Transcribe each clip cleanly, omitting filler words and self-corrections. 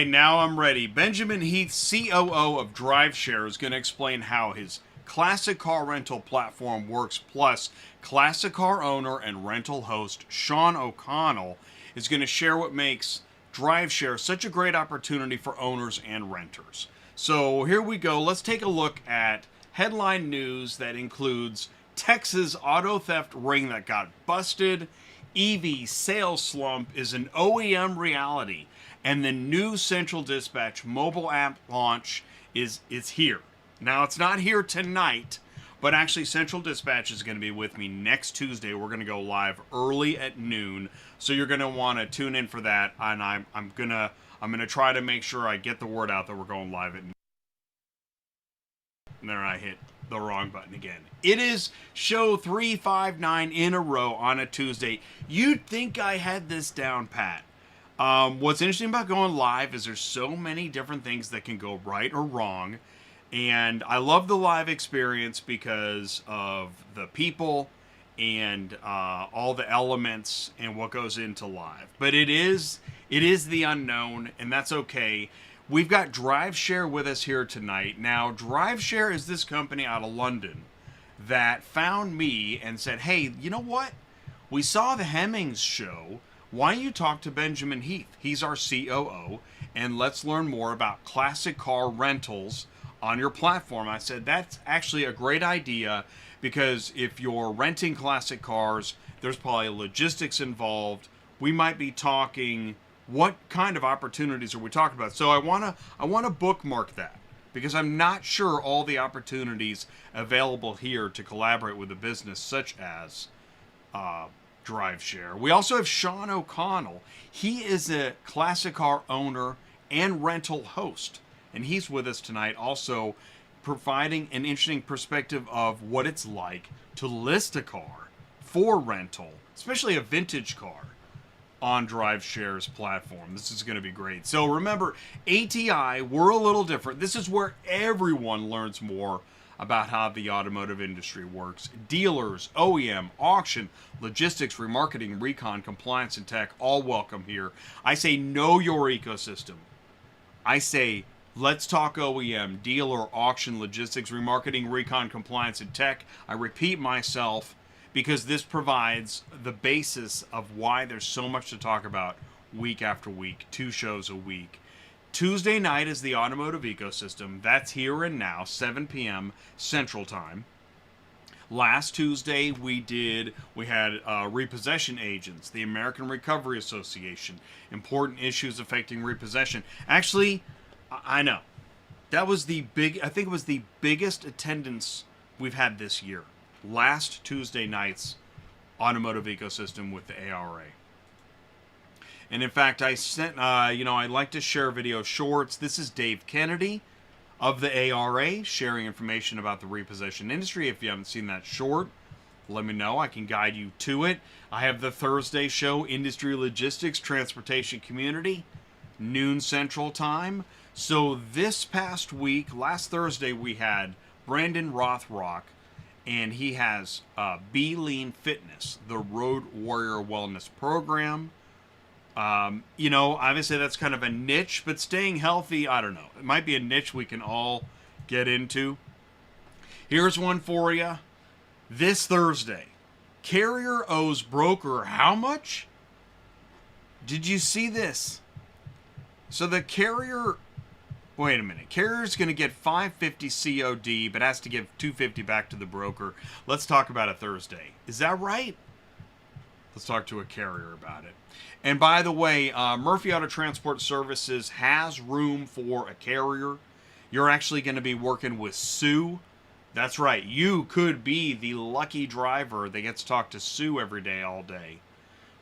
right, now I'm ready. Benjamin Heath, COO of DRIVESHARE, is going to explain how his classic car rental platform works, plus classic car owner and rental host Shawn O'Connell is going to share what makes DRIVESHARE such a great opportunity for owners and renters. So here we go. Let's take a look at headline news that includes Texas auto theft ring that got busted, EV sales slump is an OEM reality, and the new Central Dispatch mobile app launch is here. Now, it's not here tonight, but actually Central Dispatch is going to be with me next Tuesday. We're going to go live early at noon, so you're going to want to tune in for that. And I'm going to try to make sure I get the word out that we're going live at noon. And then I hit the wrong button again. It is show 359 in a row on a Tuesday. You'd think I had this down pat. What's interesting about going live is there's so many different things that can go right or wrong. And I love the live experience because of the people and all the elements and what goes into live. But it is the unknown, and that's okay. We've got DRIVESHARE with us here tonight. Now, DRIVESHARE is this company out of London that found me and said, hey, you know what? We saw the Hemmings show. Why don't you talk to Benjamin Heath? He's our COO, and let's learn more about classic car rentals on your platform. I said, that's actually a great idea, because if you're renting classic cars, there's probably logistics involved. We might be talking, what kind of opportunities are we talking about? So I want to bookmark that, because I'm not sure all the opportunities available here to collaborate with a business such as DRIVESHARE. We also have Shawn O'Connell. He is a classic car owner and rental host, and he's with us tonight, also providing an interesting perspective of what it's like to list a car for rental, especially a vintage car, on DRIVESHARE's platform. This is going to be great. So remember, ATI, we're a little different. This is where everyone learns more about how the automotive industry works. Dealers, OEM, auction, logistics, remarketing, recon, compliance, and tech, all welcome here. I say know your ecosystem. I say let's talk OEM, dealer, auction, logistics, remarketing, recon, compliance, and tech. I repeat myself because this provides the basis of why there's so much to talk about week after week, 2 shows a week. Tuesday night is the automotive ecosystem. That's here and now, 7 p.m. Central Time. Last Tuesday, we had repossession agents, the American Recovery Association, important issues affecting repossession. Actually, I know, that was I think it was the biggest attendance we've had this year. Last Tuesday night's automotive ecosystem with the ARA. And in fact, I sent, I like to share video shorts. This is Dave Kennedy of the ARA sharing information about the repossession industry. If you haven't seen that short, let me know. I can guide you to it. I have the Thursday show, Industry Logistics, Transportation Community, noon Central Time. So this past week, last Thursday, we had Brandon Rothrock, and he has Be Lean Fitness, the Road Warrior Wellness Program. Obviously that's kind of a niche, but staying healthy, I don't know. It might be a niche we can all get into. Here's one for you. This Thursday, carrier owes broker how much? Did you see this? So the carrier, wait a minute. Carrier's going to get $550 COD, but has to give $250 back to the broker. Let's talk about it Thursday. Is that right? Let's talk to a carrier about it. And by the way, Murphy Auto Transport Services has room for a carrier. You're actually going to be working with Sue. That's right. You could be the lucky driver that gets to talk to Sue every day, all day.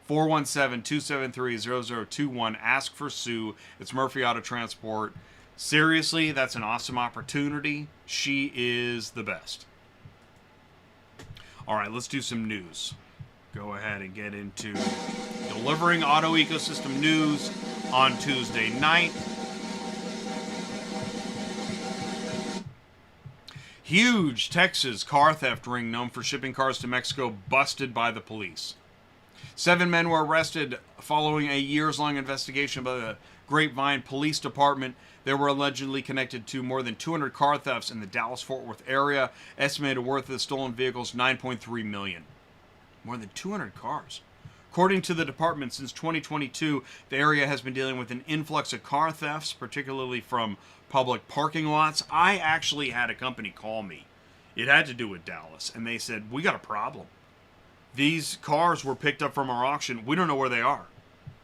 417-273-0021. Ask for Sue. It's Murphy Auto Transport. Seriously, that's an awesome opportunity. She is the best. All right, let's do some news. Go ahead and get into delivering auto ecosystem news on Tuesday night. Huge Texas car theft ring known for shipping cars to Mexico busted by the police. 7 men were arrested following a years-long investigation by the Grapevine Police Department. They were allegedly connected to more than 200 car thefts in the Dallas-Fort Worth area. Estimated worth of the stolen vehicles, $9.3 million. More than 200 cars. According to the department, since 2022, the area has been dealing with an influx of car thefts, particularly from public parking lots. I actually had a company call me. It had to do with Dallas, and they said, we got a problem. These cars were picked up from our auction. We don't know where they are.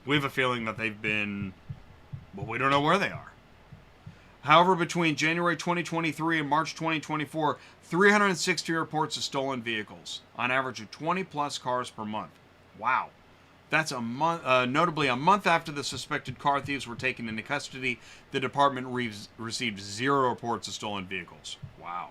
We have a feeling that they've been, well, we don't know where they are. However, between January 2023 and March 2024, 360 reports of stolen vehicles, on average of 20-plus cars per month. Wow. That's a month. Notably, a month after the suspected car thieves were taken into custody, the department received 0 reports of stolen vehicles. Wow.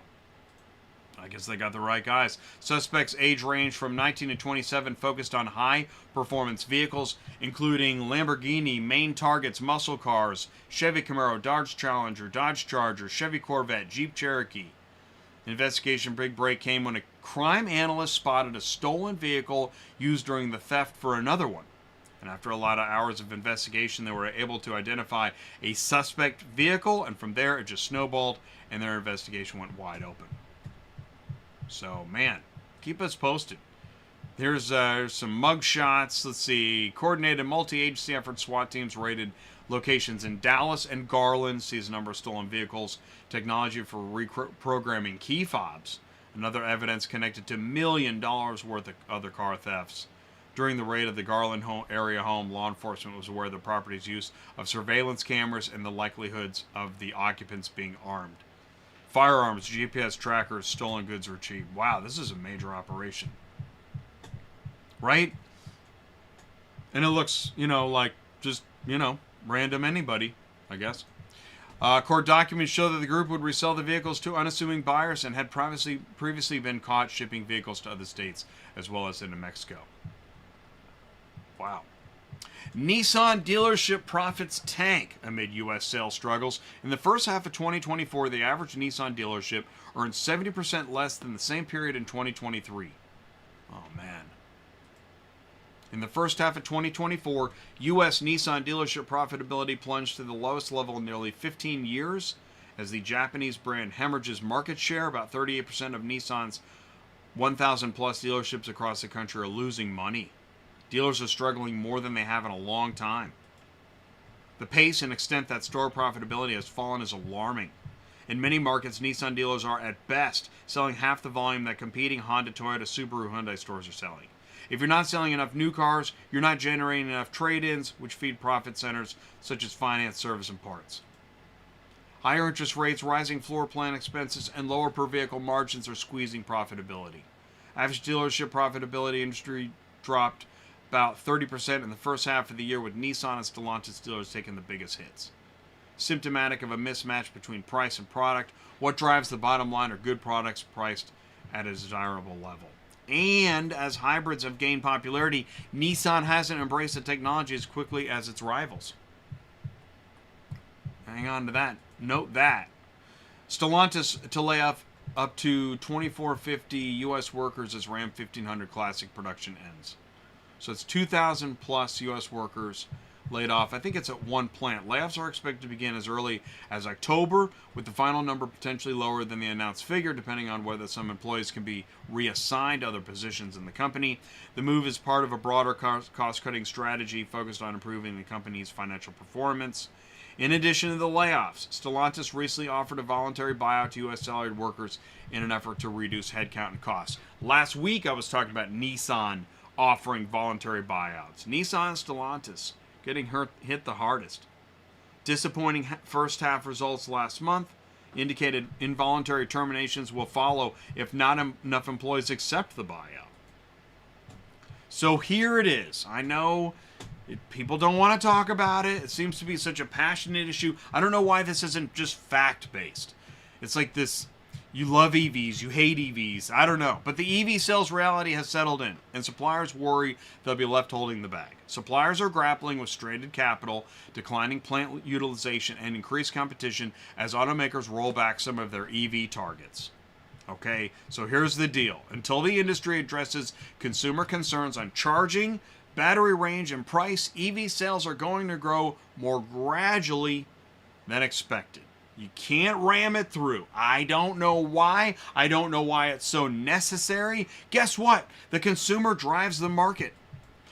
I guess they got the right guys. Suspects' age range from 19 to 27, focused on high-performance vehicles, including Lamborghini, main targets, muscle cars, Chevy Camaro, Dodge Challenger, Dodge Charger, Chevy Corvette, Jeep Cherokee. The investigation big break came when a crime analyst spotted a stolen vehicle used during the theft for another one. And after a lot of hours of investigation, they were able to identify a suspect vehicle, and from there it just snowballed, and their investigation went wide open. So, man, keep us posted. There's some mug shots. Let's see. Coordinated multi-agency effort SWAT teams raided locations in Dallas and Garland. Sees a number of stolen vehicles. Technology for reprogramming key fobs. Another evidence connected to $1 million worth of other car thefts. During the raid of the Garland area home, law enforcement was aware of the property's use of surveillance cameras and the likelihoods of the occupants being armed. Firearms, GPS trackers, stolen goods were achieved. Wow, this is a major operation. Right? And it looks, like just, random anybody, I guess. Court documents show that the group would resell the vehicles to unassuming buyers and had previously been caught shipping vehicles to other states as well as into Mexico. Wow. Nissan dealership profits tank amid U.S. sales struggles. In the first half of 2024, the average Nissan dealership earned 70% less than the same period in 2023. Oh, man. In the first half of 2024, U.S. Nissan dealership profitability plunged to the lowest level in nearly 15 years as the Japanese brand hemorrhages market share. About 38% of Nissan's 1,000-plus dealerships across the country are losing money. Dealers are struggling more than they have in a long time. The pace and extent that store profitability has fallen is alarming. In many markets, Nissan dealers are, at best, selling half the volume that competing Honda, Toyota, Subaru, Hyundai stores are selling. If you're not selling enough new cars, you're not generating enough trade-ins, which feed profit centers such as finance, service, and parts. Higher interest rates, rising floor plan expenses, and lower per-vehicle margins are squeezing profitability. Average dealership profitability industry dropped about 30% in the first half of the year, with Nissan and Stellantis dealers taking the biggest hits. Symptomatic of a mismatch between price and product. What drives the bottom line are good products priced at a desirable level. And as hybrids have gained popularity, Nissan hasn't embraced the technology as quickly as its rivals. Hang on to that. Note that. Stellantis to lay off up to 2,450 U.S. workers as Ram 1500 Classic production ends. So it's 2,000 plus U.S. workers laid off. I think it's at one plant. Layoffs are expected to begin as early as October, with the final number potentially lower than the announced figure, depending on whether some employees can be reassigned to other positions in the company. The move is part of a broader cost-cutting strategy focused on improving the company's financial performance. In addition to the layoffs, Stellantis recently offered a voluntary buyout to U.S. salaried workers in an effort to reduce headcount and costs. Last week, I was talking about Nissan offering voluntary buyouts. Nissan and Stellantis getting hit the hardest. Disappointing first half results last month indicated involuntary terminations will follow if not enough employees accept the buyout. So here it is. I know people don't want to talk about it. It seems to be such a passionate issue. I don't know why this isn't just fact-based. It's like this, you love EVs, you hate EVs. I don't know. But the EV sales reality has settled in, and suppliers worry they'll be left holding the bag. Suppliers are grappling with stranded capital, declining plant utilization, and increased competition as automakers roll back some of their EV targets. Okay, so here's the deal. Until the industry addresses consumer concerns on charging, battery range and price, EV sales are going to grow more gradually than expected. You can't ram it through. I don't know why. I don't know why it's so necessary. Guess what? The consumer drives the market.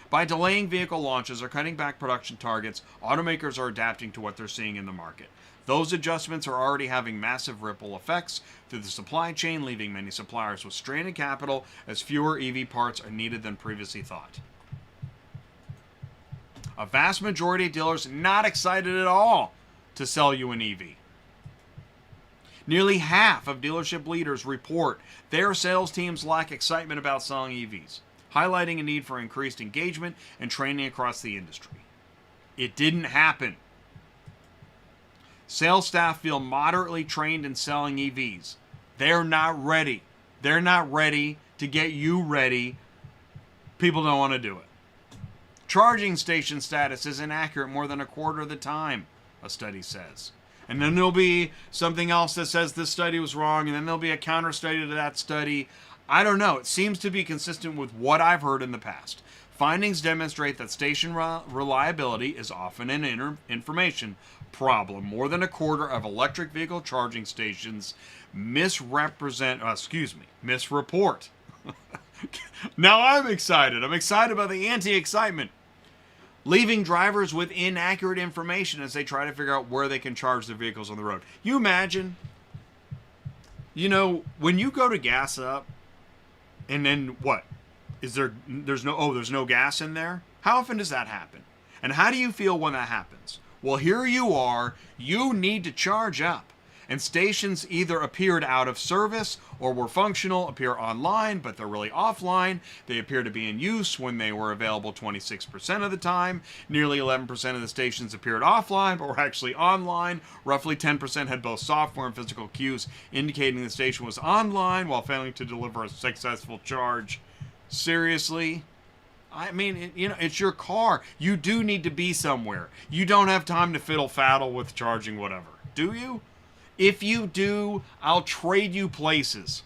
By delaying vehicle launches or cutting back production targets, automakers are adapting to what they're seeing in the market. Those adjustments are already having massive ripple effects through the supply chain, leaving many suppliers with stranded capital as fewer EV parts are needed than previously thought. A vast majority of dealers not excited at all to sell you an EV. Nearly half of dealership leaders report their sales teams lack excitement about selling EVs, highlighting a need for increased engagement and training across the industry. It didn't happen. Sales staff feel moderately trained in selling EVs. They're not ready. They're not ready to get you ready. People don't want to do it. Charging station status is inaccurate more than a quarter of the time, a study says. And then there'll be something else that says this study was wrong, and then there'll be a counter study to that study. I don't know. It seems to be consistent with what I've heard in the past. Findings demonstrate that station reliability is often an information problem. More than a quarter of electric vehicle charging stations misreport. Now I'm excited. I'm excited about the anti-excitement. Leaving drivers with inaccurate information as they try to figure out where they can charge their vehicles on the road. You imagine, when you go to gas up, and then what? There's no gas in there? How often does that happen? And how do you feel when that happens? Well, here you are, you need to charge up. And stations either appeared out of service or were functional, appear online, but they're really offline. They appear to be in use when they were available 26% of the time. Nearly 11% of the stations appeared offline, but were actually online. Roughly 10% had both software and physical cues indicating the station was online while failing to deliver a successful charge. Seriously? I mean, it's your car. You do need to be somewhere. You don't have time to fiddle-faddle with charging whatever. Do you? If you do, I'll trade you places.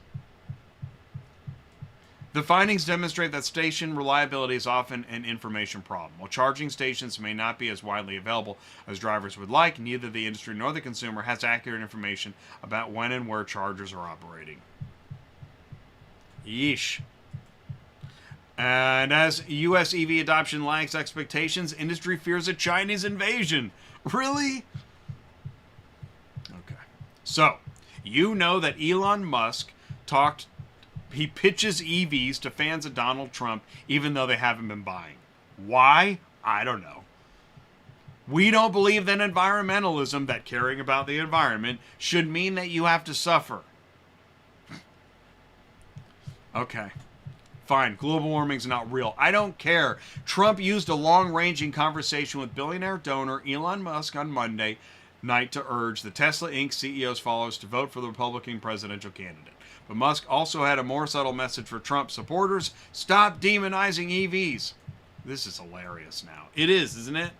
The findings demonstrate that station reliability is often an information problem. While charging stations may not be as widely available as drivers would like, neither the industry nor the consumer has accurate information about when and where chargers are operating. Yeesh. And as U.S. EV adoption lags expectations, industry fears a Chinese invasion. Really? Okay. So, you know that Elon Musk he pitches EVs to fans of Donald Trump even though they haven't been buying. Why? I don't know. We don't believe that environmentalism, that caring about the environment, should mean that you have to suffer. Okay. Fine, global warming's not real. I don't care. Trump used a long-ranging conversation with billionaire donor Elon Musk on Monday night to urge the Tesla Inc. CEO's followers to vote for the Republican presidential candidate. But Musk also had a more subtle message for Trump supporters. Stop demonizing EVs. This is hilarious now. It is, isn't it?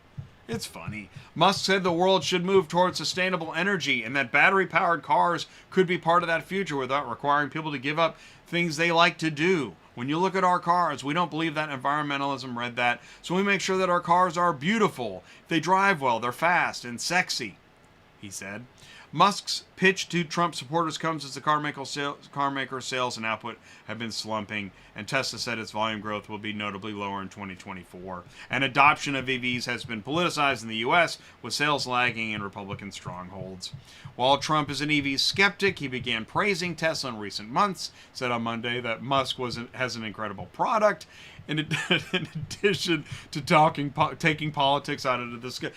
It's funny. Musk said the world should move towards sustainable energy and that battery-powered cars could be part of that future without requiring people to give up things they like to do. When you look at our cars, we don't believe that environmentalism read that, so we make sure that our cars are beautiful. They drive well, they're fast and sexy, he said. Musk's pitch to Trump supporters comes as the car maker sales and output have been slumping, and Tesla said its volume growth will be notably lower in 2024. And adoption of EVs has been politicized in the U.S., with sales lagging in Republican strongholds. While Trump is an EV skeptic, he began praising Tesla in recent months, said on Monday that Musk has an incredible product, in addition to taking politics out of the discussion.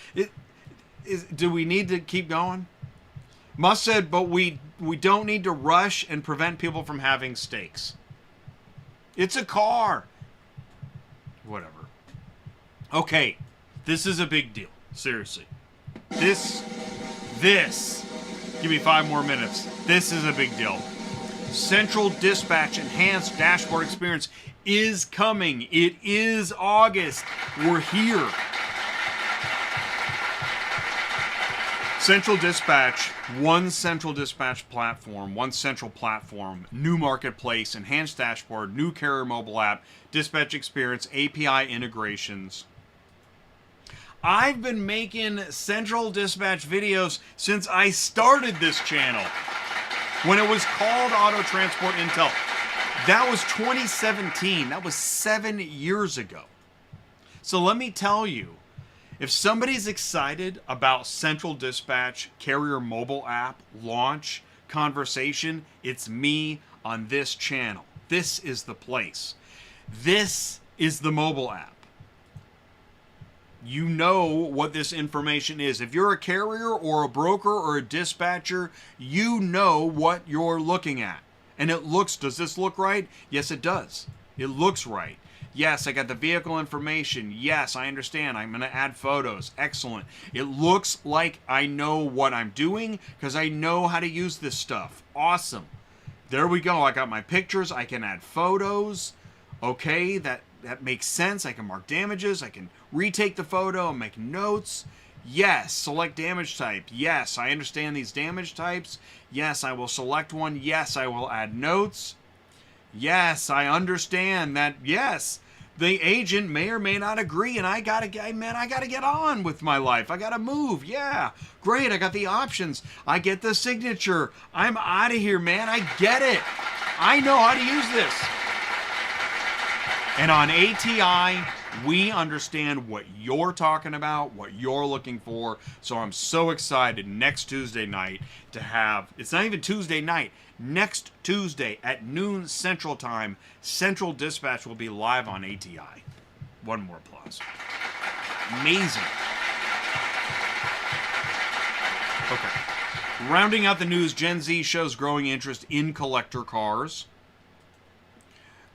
Do we need to keep going? Musk said, but we don't need to rush and prevent people from having stakes. It's a car. Whatever. Okay, this is a big deal. Seriously. This. Give me 5 more minutes. This is a big deal. Central Dispatch Enhanced Dashboard Experience is coming. It is August. We're here. Central Dispatch, one central dispatch platform, one central platform, new marketplace, enhanced dashboard, new carrier mobile app, dispatch experience, API integrations. I've been making Central Dispatch videos since I started this channel, when it was called Auto Transport Intel. That was 2017. That was 7 years ago. So let me tell you, if somebody's excited about Central Dispatch, Carrier mobile app, launch, conversation, it's me on this channel. This is the place. This is the mobile app. You know what this information is. If you're a carrier or a broker or a dispatcher, you know what you're looking at. And it looks, does this look right? Yes, it does. It looks right. Yes, I got the vehicle information. Yes, I understand. I'm going to add photos. Excellent. It looks like I know what I'm doing because I know how to use this stuff. Awesome. There we go. I got my pictures. I can add photos. Okay, that makes sense. I can mark damages. I can retake the photo and make notes. Yes, select damage type. Yes, I understand these damage types. Yes, I will select one. Yes, I will add notes. Yes, I understand that. Yes, the agent may or may not agree, and I gotta get on with my life. I gotta move. Yeah, great. I got the options. I get the signature. I'm out of here, man. I get it. I know how to use this. And on ATI, we understand what you're talking about, what you're looking for. So I'm so excited next Tuesday night to have, it's not even Tuesday night, next Tuesday at noon Central Time, Central Dispatch will be live on ATI. One more applause. Amazing. Okay. Rounding out the news, Gen Z shows growing interest in collector cars.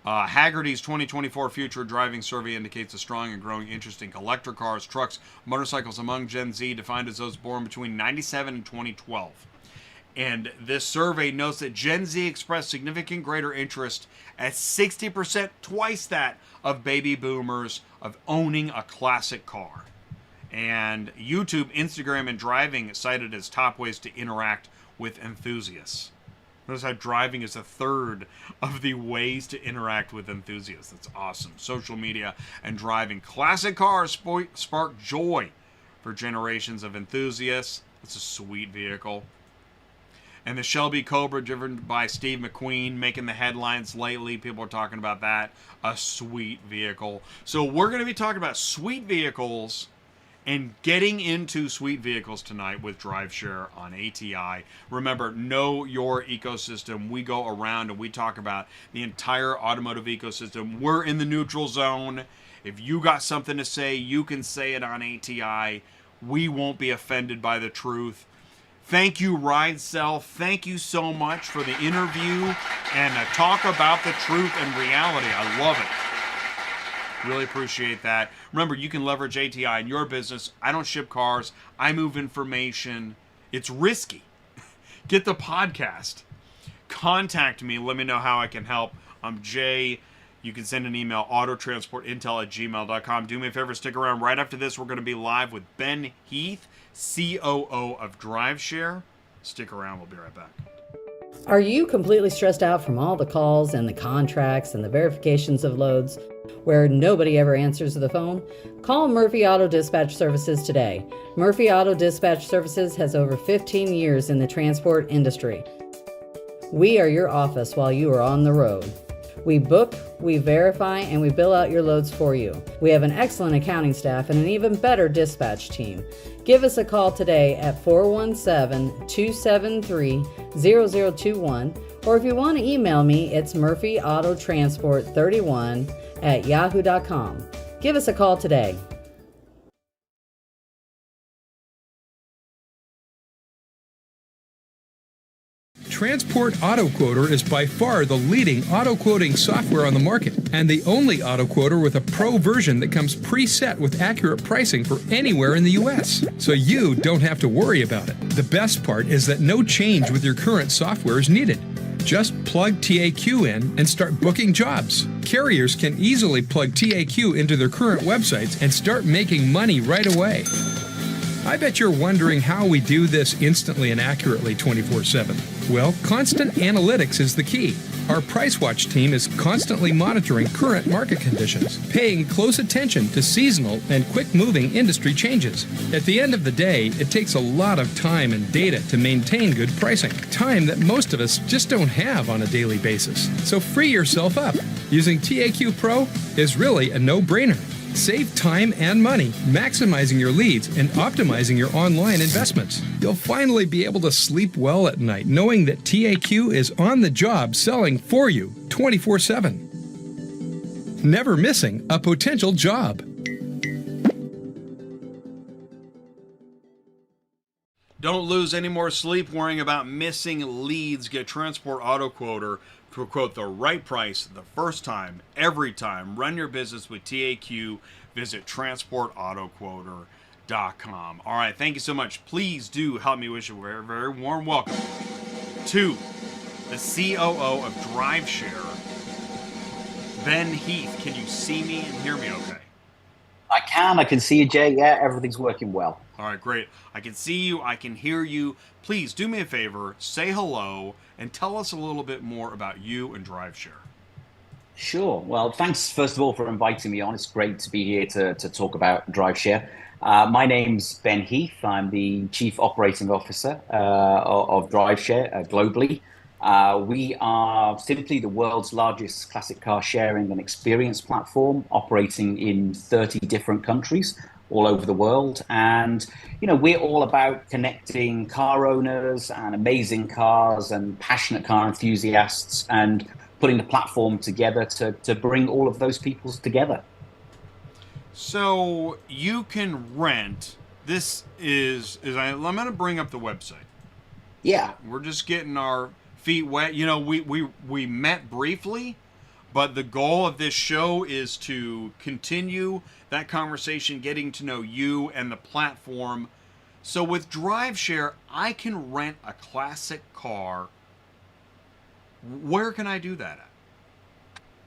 Hagerty's 2024 Future Driving Survey indicates a strong and growing interest in collector cars, trucks, motorcycles among Gen Z, defined as those born between 97 and 2012. And this survey notes that Gen Z expressed significant greater interest at 60%, twice that of baby boomers, of owning a classic car. And YouTube, Instagram, and driving cited as top ways to interact with enthusiasts. Notice how driving is a third of the ways to interact with enthusiasts. That's awesome. Social media and driving. Classic cars spark joy for generations of enthusiasts. It's a sweet vehicle. And the Shelby Cobra, driven by Steve McQueen, making the headlines lately. People are talking about that. A sweet vehicle. So we're going to be talking about sweet vehicles and getting into sweet vehicles tonight with DRIVESHARE on ATI. Remember, know your ecosystem. We go around and we talk about the entire automotive ecosystem. We're in the neutral zone. If you got something to say, you can say it on ATI. We won't be offended by the truth. Thank you, RideCell. Thank you so much for the interview and talk about the truth and reality. I love it. Really appreciate that. Remember, you can leverage ATI in your business. I don't ship cars. I move information. It's risky. Get the podcast. Contact me. Let me know how I can help. I'm Jay. You can send an email, autotransportintel@gmail.com. Do me a favor, stick around. Right after this, we're going to be live with Ben Heath, COO of DRIVESHARE. Stick around. We'll be right back. Are you completely stressed out from all the calls and the contracts and the verifications of loads where nobody ever answers the phone? Call Murphy Auto Dispatch Services today. Murphy Auto Dispatch Services has over 15 years in the transport industry. We are your office while you are on the road. We book, we verify, and we bill out your loads for you. We have an excellent accounting staff and an even better dispatch team. Give us a call today at 417-273-0021, or if you want to email me, it's murphyautotransport31@yahoo.com. Give us a call today. Transport Auto Quoter is by far the leading auto quoting software on the market, and the only auto quoter with a pro version that comes preset with accurate pricing for anywhere in the U.S., so you don't have to worry about it. The best part is that no change with your current software is needed. Just plug TAQ in and start booking jobs. Carriers can easily plug TAQ into their current websites and start making money right away. I bet you're wondering how we do this instantly and accurately 24/7. Well, constant analytics is the key. Our Price Watch team is constantly monitoring current market conditions, paying close attention to seasonal and quick-moving industry changes. At the end of the day, it takes a lot of time and data to maintain good pricing, time that most of us just don't have on a daily basis. So free yourself up. Using TAQ Pro is really a no-brainer. Save time and money, maximizing your leads and optimizing your online investments. You'll finally be able to sleep well at night knowing that TAQ is on the job selling for you 24/7. Never missing a potential job. Don't lose any more sleep worrying about missing leads. Get Transport Auto Quoter to quote the right price the first time, every time. Run your business with TAQ. Visit transportautoquoter.com. All right, thank you so much. Please do help me wish a very, very warm welcome to the COO of DRIVESHARE, Ben Heath. Can you see me and hear me okay? I can see you, Jay. Yeah, everything's working well. All right, great. I can see you. I can hear you. Please do me a favor, say hello, and tell us a little bit more about you and DRIVESHARE. Sure. Well, thanks, first of all, for inviting me on. It's great to be here to talk about DRIVESHARE. My name's Ben Heath. I'm the Chief Operating Officer of DRIVESHARE globally. We are simply the world's largest classic car sharing and experience platform, operating in 30 different countries all over the world. And, you know, we're all about connecting car owners and amazing cars and passionate car enthusiasts and putting the platform together to bring all of those people together. So you can rent. This I'm going to bring up the website. Yeah. We're just getting our feet wet. You know, we met briefly, but the goal of this show is to continue that conversation, getting to know you and the platform. So with DRIVESHARE, I can rent a classic car. Where can I do that at?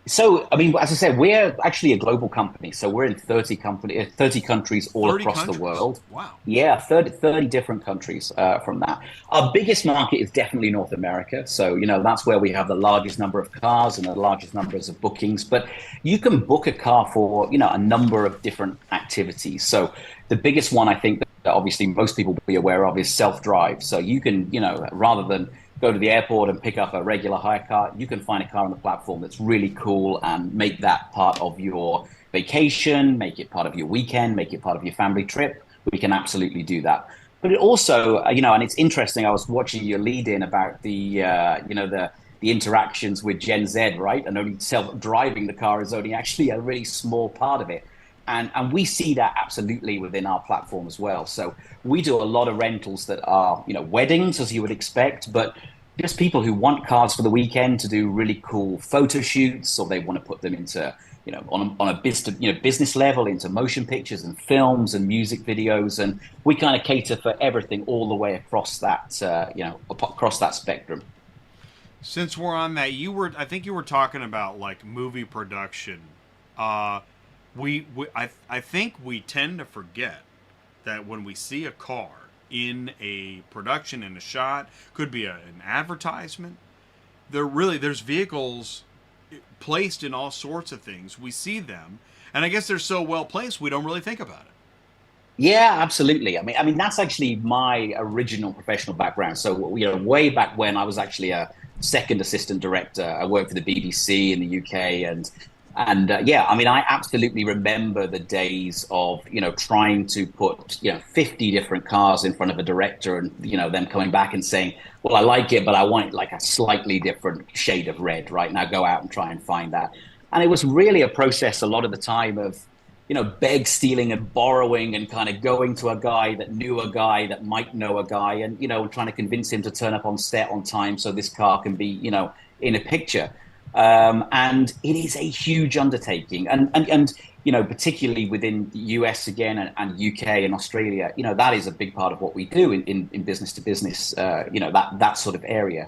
So, I mean, as I said, we're actually a global company. So we're in 30 countries all 30 across countries? the world. Wow. Yeah, 30 different countries from that. Our biggest market is definitely North America. So, you know, that's where we have the largest number of cars and the largest numbers of bookings. But you can book a car for, you know, a number of different activities. So the biggest one I think that obviously most people will be aware of is self-drive. So you can, you know, rather than go to the airport and pick up a regular hire car, you can find a car on the platform that's really cool and make that part of your vacation, make it part of your weekend, make it part of your family trip. We can absolutely do that. But it also, you know, and it's interesting, I was watching your lead in about the, you know, the interactions with Gen Z, right? And only self-driving the car is only actually a really small part of it. And we see that absolutely within our platform as well. So we do a lot of rentals that are, you know, weddings, as you would expect, but just people who want cars for the weekend to do really cool photo shoots, or they want to put them into, you know, on a business level, into motion pictures and films and music videos. And we kind of cater for everything all the way across that, you know, across that spectrum. Since we're on that, I think you were talking about like movie production. I think we tend to forget that when we see a car in a production, in a shot, could be an advertisement, there's vehicles placed in all sorts of things. We see them, and I guess they're so well placed we don't really think about it. Yeah, absolutely. I mean that's actually my original professional background. So, you know, way back when I was actually a second assistant director, I worked for the BBC in the UK, and yeah, I mean, I absolutely remember the days of, you know, trying to put, you know, 50 different cars in front of a director and, you know, them coming back and saying, well, I like it, but I want like a slightly different shade of red. Right now, go out and try and find that. And it was really a process a lot of the time of, you know, beg, stealing and borrowing and kind of going to a guy that knew a guy that might know a guy and, you know, trying to convince him to turn up on set on time so this car can be, you know, in a picture. And it is a huge undertaking, and you know, particularly within the US again and UK and Australia, you know, that is a big part of what we do in business to business, you know, that sort of area.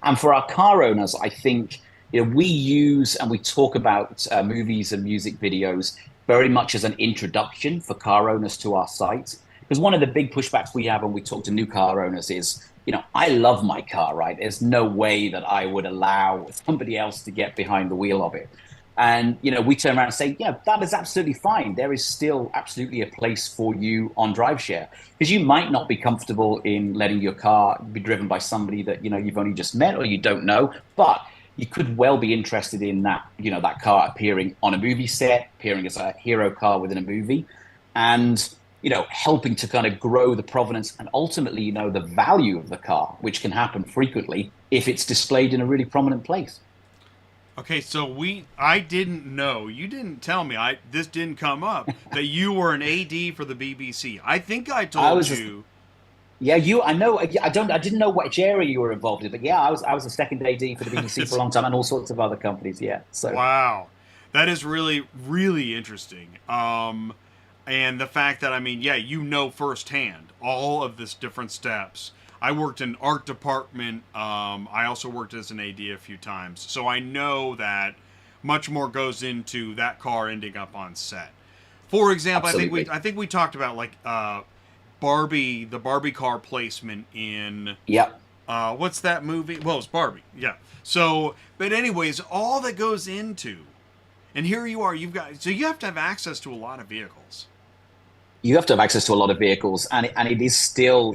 And for our car owners, I think, you know, we use and we talk about movies and music videos very much as an introduction for car owners to our site. Because one of the big pushbacks we have when we talk to new car owners is, I love my car, right? There's no way that I would allow somebody else to get behind the wheel of it. And, we turn around and say, that is absolutely fine. There is still absolutely a place for you on DriveShare, because you might not be comfortable in letting your car be driven by somebody that, you've only just met or you don't know, but you could well be interested in that, that car appearing on a movie set, appearing as a hero car within a movie, and, helping to kind of grow the provenance and ultimately, the value of the car, which can happen frequently if it's displayed in a really prominent place. Okay, so I didn't know, you didn't tell me, this didn't come up, that you were an AD for the BBC. I think I told you. I know. I didn't know which area you were involved in, but I was a second AD for the BBC for a long time and all sorts of other companies. Yeah. So wow, that is really, really interesting. And the fact that firsthand all of this different steps. I worked in art department. I also worked as an AD a few times, so I know that much more goes into that car ending up on set. For example, Absolutely. I think we talked about Barbie, the Barbie car placement in what's that movie? Well, it's Barbie. Yeah. So, but anyways, all that goes into, and here you are. You have to have access to a lot of vehicles. You have to have access to a lot of vehicles, and it is still,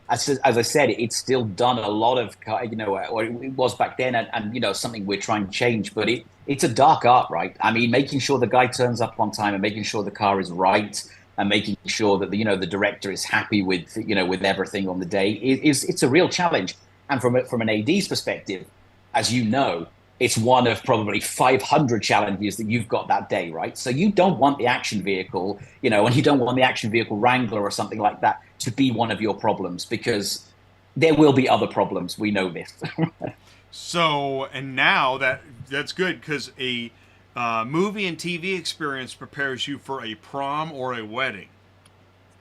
as I said, it's still done a lot of, or it was back then, and something we're trying to change. But it's a dark art, right? I mean, making sure the guy turns up on time and making sure the car is right, and making sure that the director is happy with with everything on the day it's a real challenge. And from an AD's perspective, as you know, it's one of probably 500 challenges that you've got that day, right? So you don't want the action vehicle, and you don't want the action vehicle wrangler or something like that to be one of your problems, because there will be other problems. We know this. So, and now that's good, because a movie and TV experience prepares you for a prom or a wedding.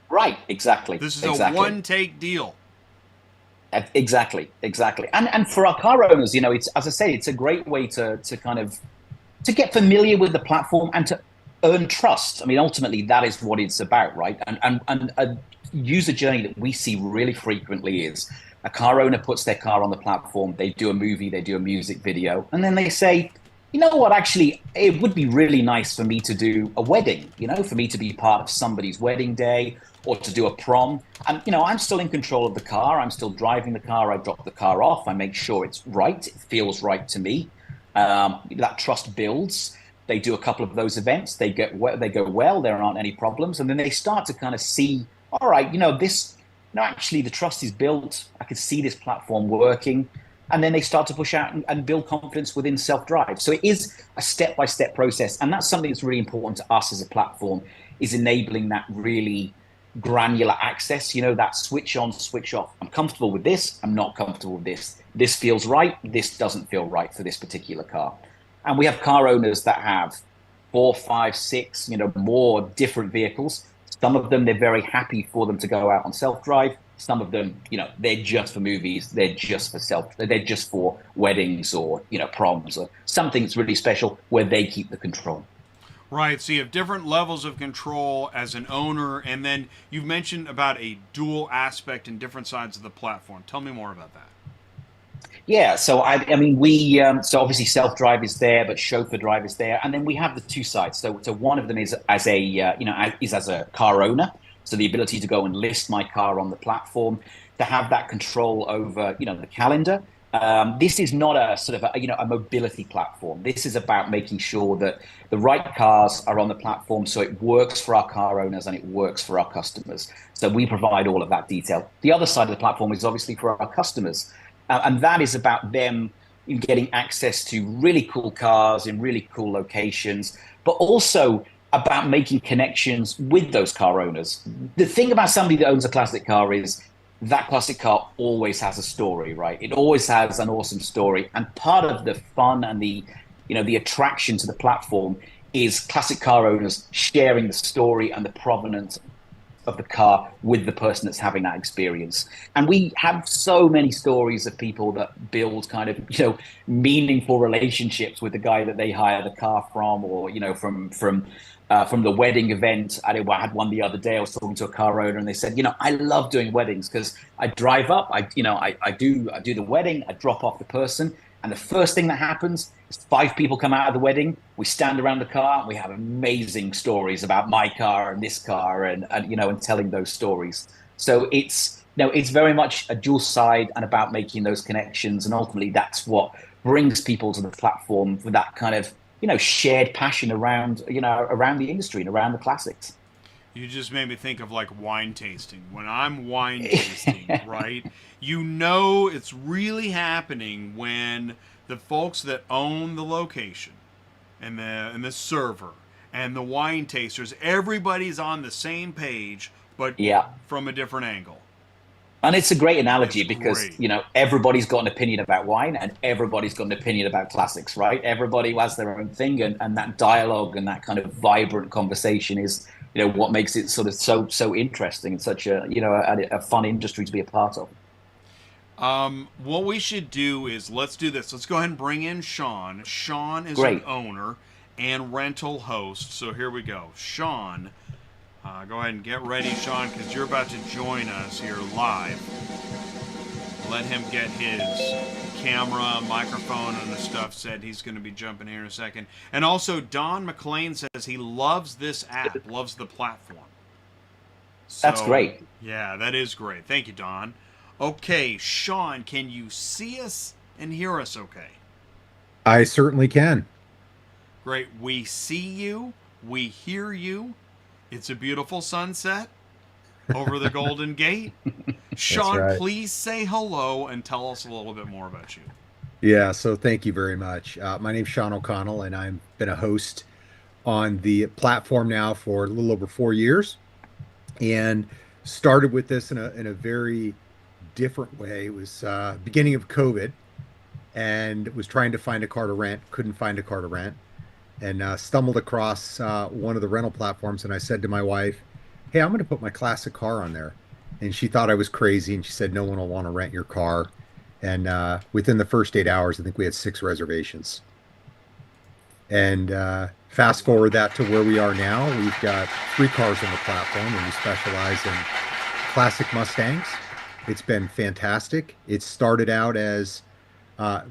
Right, exactly. This is a one-take deal. Exactly. And for our car owners, it's, as I say, it's a great way to kind of to get familiar with the platform and to earn trust. I mean, ultimately, that is what it's about, right? And a user journey that we see really frequently is a car owner puts their car on the platform, they do a movie, they do a music video, and then they say, you know what, actually, it would be really nice for me to do a wedding, for me to be part of somebody's wedding day, or to do a prom. And, I'm still in control of the car. I'm still driving the car. I drop the car off. I make sure it's right. It feels right to me. That trust builds. They do a couple of those events. They go well. There aren't any problems. And then they start to kind of see, all right, actually the trust is built. I can see this platform working. And then they start to push out and build confidence within self-drive. So it is a step-by-step process. And that's something that's really important to us as a platform, is enabling that really granular access, that switch on, switch off. I'm comfortable with this. I'm not comfortable with this. This feels right. This doesn't feel right for this particular car. And we have car owners that have 4, 5, 6, more different vehicles. Some of them, they're very happy for them to go out on self-drive. Some of them, they're just for movies. They're just for weddings or, proms or something that's really special where they keep the control. Right, so you have different levels of control as an owner, and then you've mentioned about a dual aspect in different sides of the platform. Tell me more about that. Yeah, so we so obviously self-drive is there, but chauffeur drive is there, and then we have the two sides. So one of them is as a car owner, so the ability to go and list my car on the platform, to have that control over the calendar. This is not a sort of a mobility platform. This is about making sure that the right cars are on the platform, so it works for our car owners and it works for our customers. So we provide all of that detail. The other side of the platform is obviously for our customers, and that is about them getting access to really cool cars in really cool locations, but also about making connections with those car owners. The thing about somebody that owns a classic car is that classic car always has a story, right? It always has an awesome story. And part of the fun and the attraction to the platform is classic car owners sharing the story and the provenance of the car with the person that's having that experience. And we have so many stories of people that build kind of, meaningful relationships with the guy that they hire the car from, or, from the wedding event. I had one the other day. I was talking to a car owner, and they said, I love doing weddings because I drive up, I do the wedding, I drop off the person, and the first thing that happens is 5 people come out of the wedding. We stand around the car, and we have amazing stories about my car and this car, and telling those stories. So it's very much a dual side and about making those connections, and ultimately that's what brings people to the platform for that kind of shared passion around the industry and around the classics. You just made me think of like wine tasting. When I'm wine tasting, right? It's really happening when the folks that own the location and the server and the wine tasters, everybody's on the same page, but from a different angle. And it's a great analogy because, everybody's got an opinion about wine and everybody's got an opinion about classics, right? Everybody has their own thing, and that dialogue and that kind of vibrant conversation is, what makes it sort of so interesting and such a fun industry to be a part of. What we should do is let's do this. Let's go ahead and bring in Shawn. Shawn is Great. an owner and rental host. So here we go. Shawn, go ahead and get ready, Shawn, because you're about to join us here live. Let him get his camera, microphone, and the stuff set. He's going to be jumping here in a second. And also, Don McLean says he loves this app, loves the platform. So, that's great. Yeah, that is great. Thank you, Don. Okay, Shawn, can you see us and hear us okay? I certainly can. Great. We see you. We hear you. It's a beautiful sunset over the Golden Gate. Shawn, right. Please say hello and tell us a little bit more about you. Yeah, so thank you very much. My name's Shawn O'Connell, and I've been a host on the platform now for a little over 4 years, and started with this in a very different way. It was beginning of COVID, and was trying to find a car to rent, couldn't find a car to rent, and stumbled across one of the rental platforms, and I said to my wife, hey, I'm going to put my classic car on there. And she thought I was crazy, and she said, no one will want to rent your car. And within the first 8 hours, I think we had 6 reservations. And fast forward that to where we are now, we've got 3 cars on the platform, and we specialize in classic Mustangs. It's been fantastic. It started out as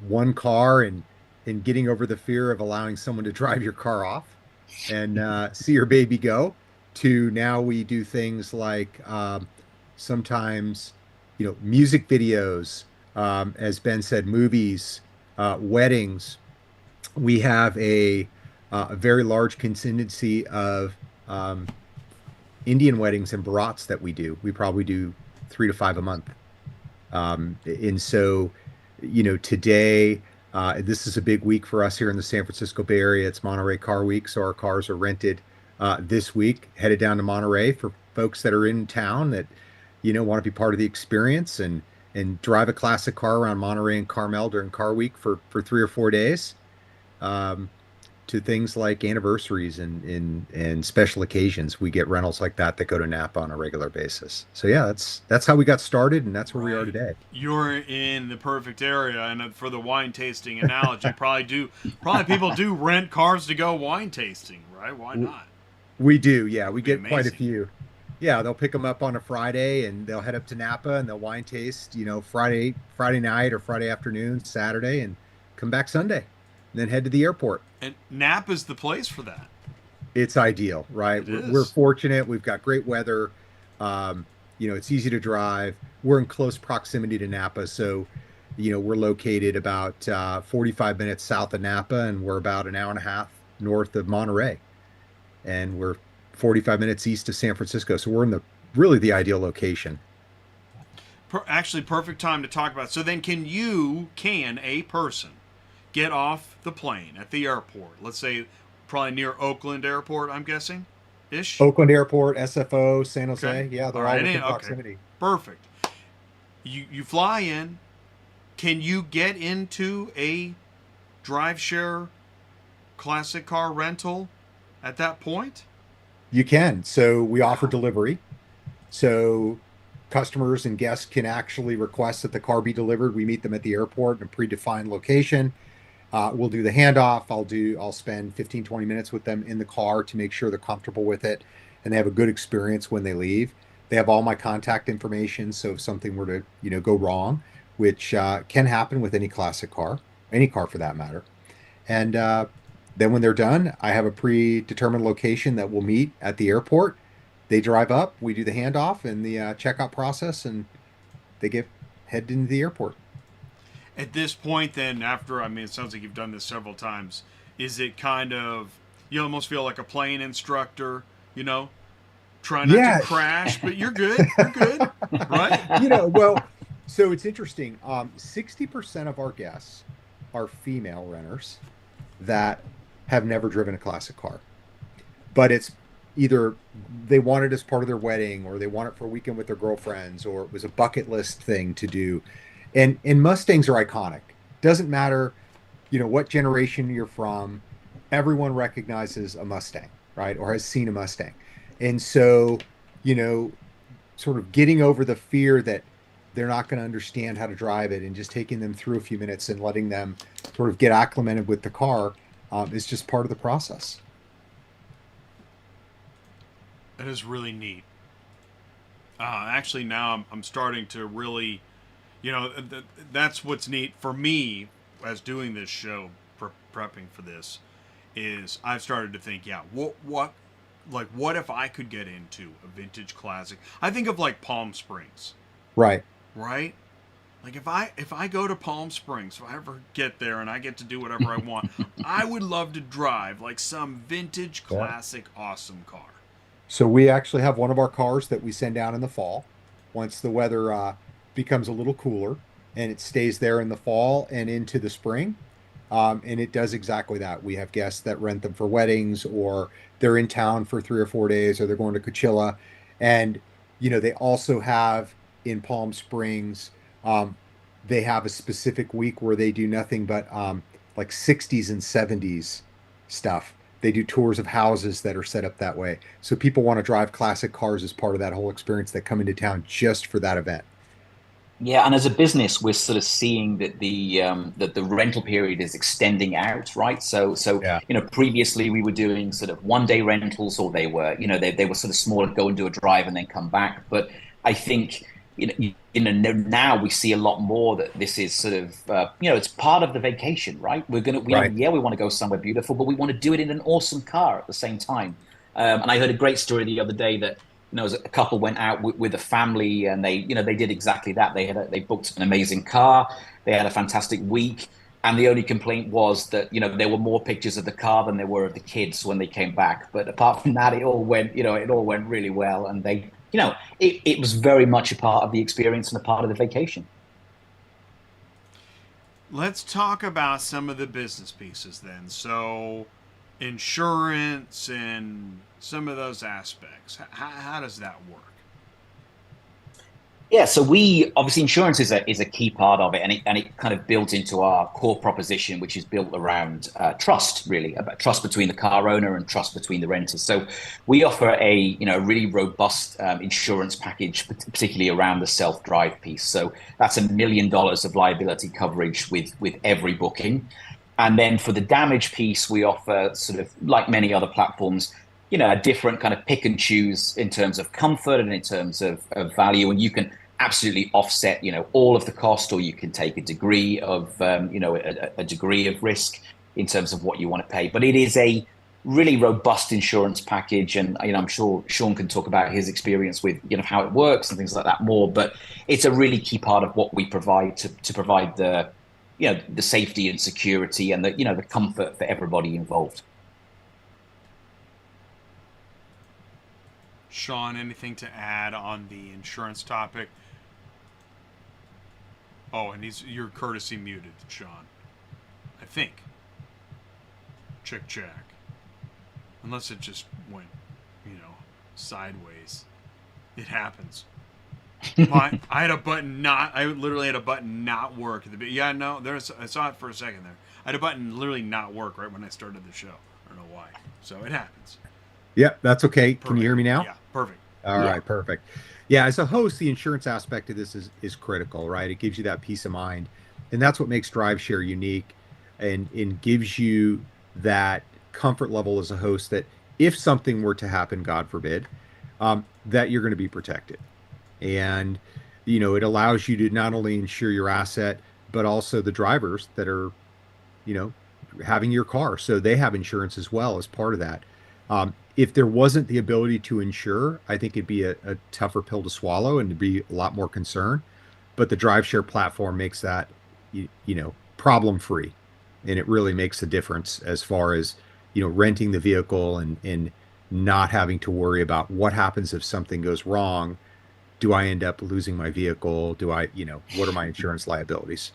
one car and getting over the fear of allowing someone to drive your car off and see your baby go, to now we do things like sometimes, music videos, as Ben said, movies, weddings. We have a very large contingency of Indian weddings and barats that we do. We probably do 3 to 5 a month. And so, today, this is a big week for us here in the San Francisco Bay Area. It's Monterey Car Week, so our cars are rented this week, headed down to Monterey for folks that are in town that, want to be part of the experience and drive a classic car around Monterey and Carmel during Car Week for 3 or 4 days, to things like anniversaries and special occasions. We get rentals like that go to Napa on a regular basis. So yeah, that's how we got started, and that's where we are today. You're in the perfect area, and for the wine tasting analogy, probably people do rent cars to go wine tasting, right? Why not? We do, yeah. We get amazing. Quite a few. Yeah, they'll pick them up on a Friday, and they'll head up to Napa, and they'll wine taste, Friday night or Friday afternoon, Saturday, and come back Sunday, and then head to the airport. And Napa's the place for that. It's ideal, right? We're fortunate. We've got great weather. It's easy to drive. We're in close proximity to Napa, so we're located about 45 minutes south of Napa, and we're about an hour and a half north of Monterey. And we're 45 minutes east of San Francisco. So we're in really the ideal location. Actually, perfect time to talk about it. So then can a person get off the plane at the airport? Let's say probably near Oakland Airport, I'm guessing, ish? Oakland Airport, SFO, San Jose. Okay. Yeah, they're all within proximity. Okay. Perfect. You fly in. Can you get into a DRIVESHARE classic car rental at that point? You can. So we offer delivery. So customers and guests can actually request that the car be delivered. We meet them at the airport in a predefined location. We'll do the handoff. I'll spend 15, 20 minutes with them in the car to make sure they're comfortable with it and they have a good experience when they leave. They have all my contact information. So if something were to, go wrong, which can happen with any classic car, any car for that matter. And then when they're done, I have a predetermined location that we'll meet at the airport. They drive up, we do the handoff and the checkout process, and they get headed into the airport. At this point, then, it sounds like you've done this several times. Is it kind of, you almost feel like a plane instructor, try not to crash, but you're good. You're good, right? Well, so it's interesting. 60% of our guests are female renters that have never driven a classic car, but it's either they want it as part of their wedding, or they want it for a weekend with their girlfriends, or it was a bucket list thing to do. And Mustangs are iconic. Doesn't matter, what generation you're from. Everyone recognizes a Mustang, right? Or has seen a Mustang. And so, sort of getting over the fear that they're not going to understand how to drive it, and just taking them through a few minutes and letting them sort of get acclimated with the car is just part of the process. That is really neat. Actually, now I'm starting to really, that's what's neat for me as doing this show, prepping for this, is I've started to think, what if I could get into a vintage classic? I think of like Palm Springs. Right. Right? Like if I go to Palm Springs, if I ever get there and I get to do whatever I want, I would love to drive like some vintage classic awesome car. So we actually have one of our cars that we send down in the fall, once the weather becomes a little cooler, and it stays there in the fall and into the spring. And it does exactly that. We have guests that rent them for weddings, or they're in town for 3 or 4 days, or they're going to Coachella. And, they also have in Palm Springs, they have a specific week where they do nothing but like 60s and 70s stuff. They do tours of houses that are set up that way. So people want to drive classic cars as part of that whole experience, that come into town just for that event. Yeah, and as a business, we're sort of seeing that the rental period is extending out, right? So Yeah. Previously we were doing sort of 1 day rentals, or they were they were sort of smaller, go and do a drive and then come back. But I think now we see a lot more that this is sort of it's part of the vacation, right? We want to go somewhere beautiful, but we want to do it in an awesome car at the same time. And I heard a great story the other day that a couple went out with a family, and they did exactly that. They booked an amazing car, they had a fantastic week, and the only complaint was that there were more pictures of the car than there were of the kids when they came back. But apart from that, it all went really well, and they it was very much a part of the experience and a part of the vacation. Let's talk about some of the business pieces then. So, insurance and some of those aspects. How does that work? Yeah, so obviously insurance is a key part of it, and it kind of builds into our core proposition, which is built around trust, really, about trust between the car owner and trust between the renters. So we offer a really robust insurance package, particularly around the self-drive piece. So that's $1 million of liability coverage with every booking. And then for the damage piece, we offer, sort of like many other platforms, a different kind of pick and choose in terms of comfort and in terms of value. And you can absolutely offset, all of the cost, or you can take a degree of, a degree of risk in terms of what you want to pay. But it is a really robust insurance package. And, I'm sure Shawn can talk about his experience with, how it works and things like that more. But it's a really key part of what we provide to provide the safety and security and the comfort for everybody involved. Shawn, anything to add on the insurance topic? Oh, and you're courtesy muted, Shawn. I think. Check. Unless it just went, sideways. It happens. I had a button I literally had a button not work at the yeah, no, I saw it for a second there. I had a button literally not work right when I started the show. I don't know why. So it happens. Yep, that's okay. Perfect. Can you hear me now? Yeah, perfect. All Yeah. right, perfect. Yeah, as a host, the insurance aspect of this is critical, right? It gives you that peace of mind, and that's what makes DriveShare unique, and gives you that comfort level as a host that if something were to happen, God forbid, that you're going to be protected. And it allows you to not only insure your asset, but also the drivers that are you know, having your car. So they have insurance as well as part of that. If there wasn't the ability to insure, I think it'd be a tougher pill to swallow and to be a lot more concern. But the DriveShare platform makes that, problem free. And it really makes a difference as far as, renting the vehicle and not having to worry about what happens if something goes wrong. Do I end up losing my vehicle? What are my insurance liabilities?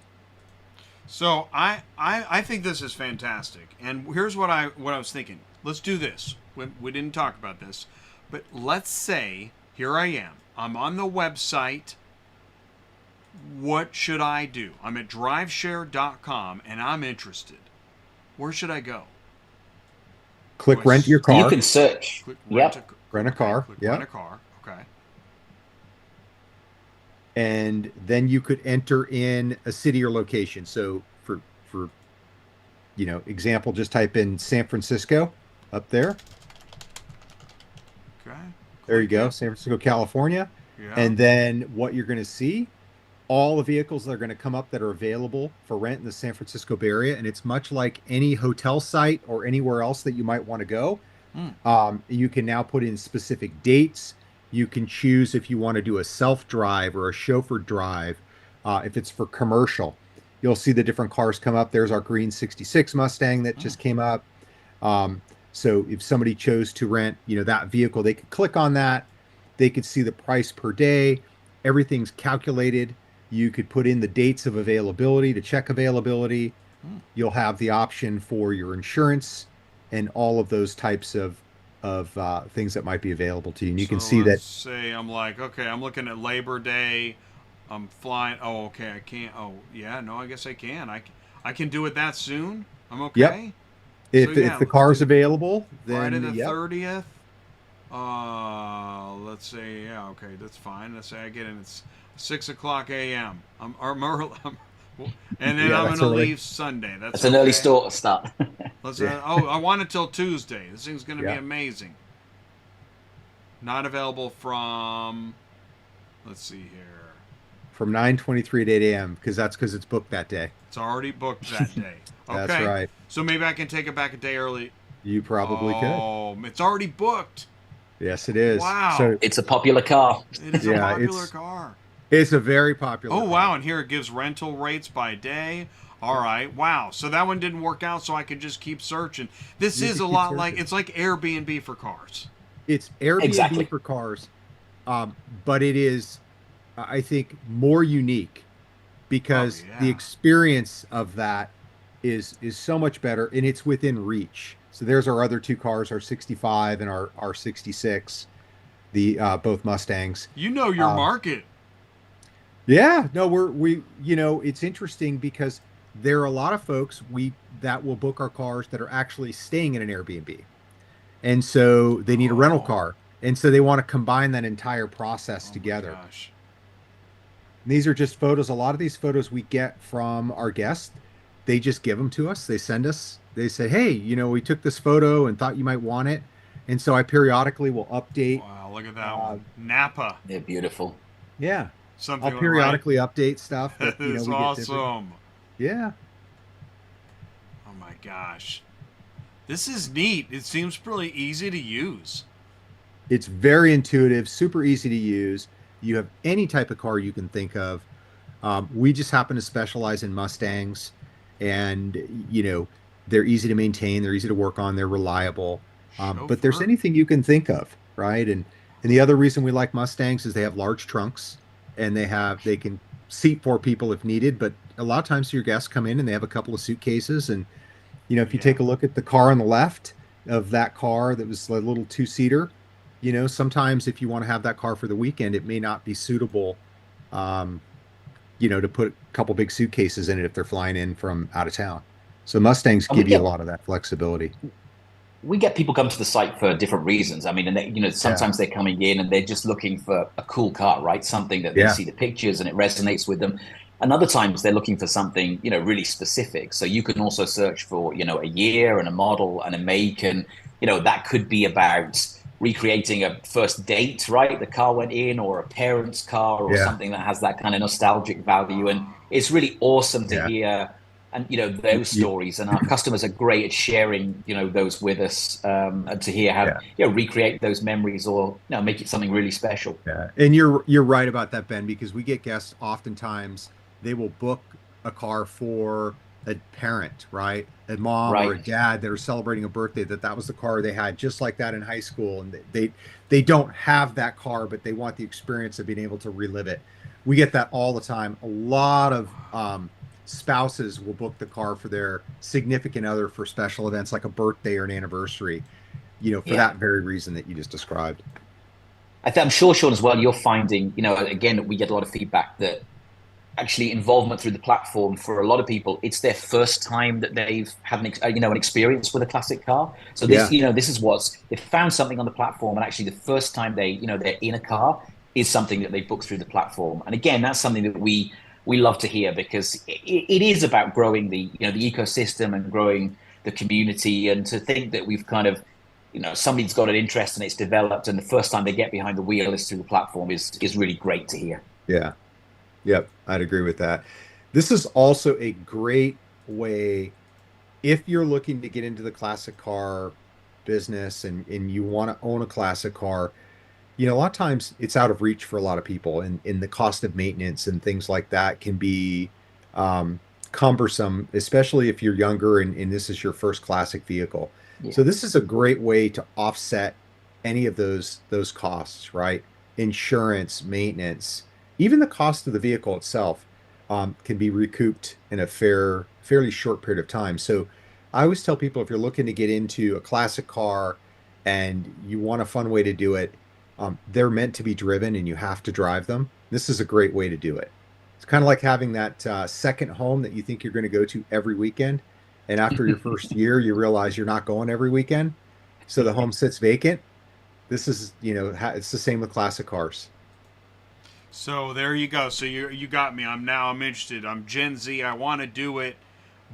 So I think this is fantastic, and here's what I was thinking. Let's do this. We didn't talk about this, but let's say here I am. I'm on the website. What should I do? I'm at driveshare.com and I'm interested. Where should I go? Click rent your car. You can search. Click Yep. Rent a car. Click Yeah. rent a car. Okay. And then you could enter in a city or location. So for example, just type in San Francisco up there. Okay. There you go, San Francisco, California. Yeah. And then what you're going to see, all the vehicles that are going to come up that are available for rent in the San Francisco Bay Area. And it's much like any hotel site or anywhere else that you might want to go. You can now put in specific dates. You can choose if you want to do a self-drive or a chauffeured drive. If it's for commercial, you'll see the different cars come up. There's our green 66 Mustang that just came up. So if somebody chose to rent, that vehicle, they could click on that. They could see the price per day. Everything's calculated. You could put in the dates of availability to check availability. You'll have the option for your insurance and all of those types of things that might be available to you. And you can see that. Let's say I'm like, okay, I'm looking at Labor Day. I'm flying. Oh, okay, I can't. Oh, yeah, no, I guess I can. I can do it that soon. I'm okay. Yep. If the car's available, then Friday the yep. 30th. Let's say, yeah, okay, that's fine. Let's say I get in. It's 6:00 a.m. I'm early, and then Yeah, I'm that's gonna early. leave Sunday. That's an early okay. start. Let's. Yeah. I want it till Tuesday. This thing's gonna be Yeah. amazing. Not available from. Let's see here. From 9:23 to 8 a.m. because it's booked that day. It's already booked that day. Okay. That's right. So maybe I can take it back a day early. You probably could. Oh, it's already booked. Yes, it is. Wow. So It's a popular car. It is a Yeah, popular it's- car. it's a very popular. Oh, car. wow. And here it gives rental rates by day. All right. Wow. So that one didn't work out, so I could just keep searching. This You is can a keep lot like, searching. it's like Airbnb for cars. It's Airbnb Exactly. for cars, but it is, I think, more unique because Oh, yeah. the experience of that is so much better, and it's within reach. So there's our other two cars, our 65 and our 66, the both Mustangs. You know your market. Yeah, no, we it's interesting because there are a lot of folks that will book our cars that are actually staying in an Airbnb. And so they need a rental car. And so they want to combine that entire process together. Gosh. And these are just photos. A lot of these photos we get from our guests, they just give them to us. They send us, they say, hey, we took this photo and thought you might want it. And so I periodically will update. Wow, look at that one. Napa. They're beautiful. Yeah. Something I'll periodically update stuff. That, That is we get awesome. different- Yeah. Oh my gosh. This is neat. It seems really easy to use. It's very intuitive, super easy to use. You have any type of car you can think of. We just happen to specialize in Mustangs, and they're easy to maintain, they're easy to work on, they're reliable. But there's Chauffeur. anything you can think of, right? And the other reason we like Mustangs is they have large trunks, and they can seat 4 people if needed. But a lot of times your guests come in and they have a couple of suitcases, and if you Yeah. take a look at the car on the left of that car that was a little 2-seater, sometimes if you want to have that car for the weekend, it may not be suitable, to put a couple big suitcases in it if they're flying in from out of town. So Mustangs And we give you a get- lot of that flexibility. we get people come to the site for different reasons. I mean, and they, sometimes they're coming in and they're just looking for a cool car, right? Something that they Yeah. see the pictures and it resonates with them. And other times they're looking for something, really specific. So you can also search for, a year and a model and a make, and that could be about recreating a first date, right? The car went in, or a parent's car, or Yeah. something that has that kind of nostalgic value. And it's really awesome to Yeah. hear, and those You- stories, and our customers are great at sharing those with us, and to hear how yeah. recreate those memories, or make it something really special. Yeah. And you're right about that, Ben, because we get guests oftentimes, they will book a car for a parent, right? A mom or a Right. dad that are celebrating a birthday, that was the car they had just like that in high school, and they don't have that car, but they want the experience of being able to relive it. We get that all the time. A lot of spouses will book the car for their significant other for special events like a birthday or an anniversary, for Yeah. that very reason that you just described. I'm sure, Sean, as well, you're finding, again, we get a lot of feedback that actually involvement through the platform, for a lot of people, it's their first time that they've had an experience with a classic car. So this, Yeah. this is what's, they found something on the platform, and actually the first time they're in a car is something that they book through the platform. And again, that's something that we love to hear, because it is about growing the ecosystem and growing the community. And to think that we've kind of, somebody's got an interest and it's developed, and the first time they get behind the wheel is through the platform is really great to hear. Yeah. Yep, I'd agree with that. This is also a great way if you're looking to get into the classic car business, and you want to own a classic car. A lot of times it's out of reach for a lot of people, and the cost of maintenance and things like that can be cumbersome, especially if you're younger and this is your first classic vehicle. Yeah. So this is a great way to offset any of those costs, right? Insurance, maintenance, even the cost of the vehicle itself can be recouped in a fairly short period of time. So I always tell people, if you're looking to get into a classic car and you want a fun way to do it, they're meant to be driven and you have to drive them. This is a great way to do it. It's kind of like having that second home that you think you're going to go to every weekend. And after your first year, you realize you're not going every weekend. So the home sits vacant. This is, it's the same with classic cars. So there you go. So you got me. I'm interested. I'm Gen Z. I want to do it,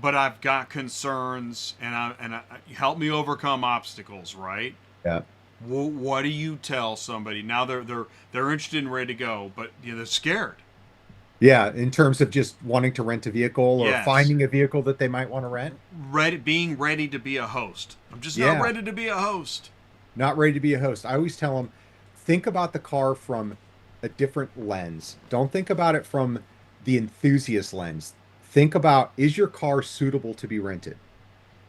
but I've got concerns, and I help me overcome obstacles. Right? Yeah. What do you tell somebody now? They're interested and ready to go, but they're scared. Yeah, in terms of just wanting to rent a vehicle or Yes. finding a vehicle that they might want to rent. Being ready to be a host. I'm just Yeah. not ready to be a host. Not ready to be a host. I always tell them, think about the car from a different lens. Don't think about it from the enthusiast lens. Think about, is your car suitable to be rented?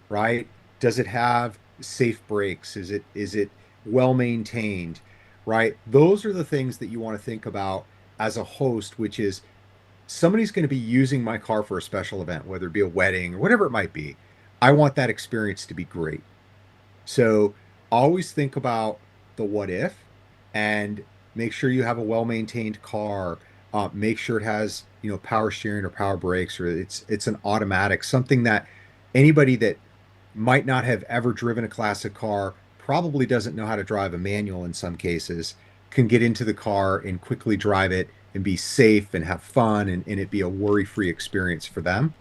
Right? Does it have safe brakes? Is it well maintained? Right? Those are the things that you want to think about as a host, which is, somebody's going to be using my car for a special event, whether it be a wedding or whatever it might be. I want that experience to be great. So always think about the what if, and make sure you have a well-maintained car. Make sure it has, power steering or power brakes, or it's an automatic, something that anybody that might not have ever driven a classic car, probably doesn't know how to drive a manual in some cases, can get into the car and quickly drive it and be safe and have fun, and it be a worry-free experience for them.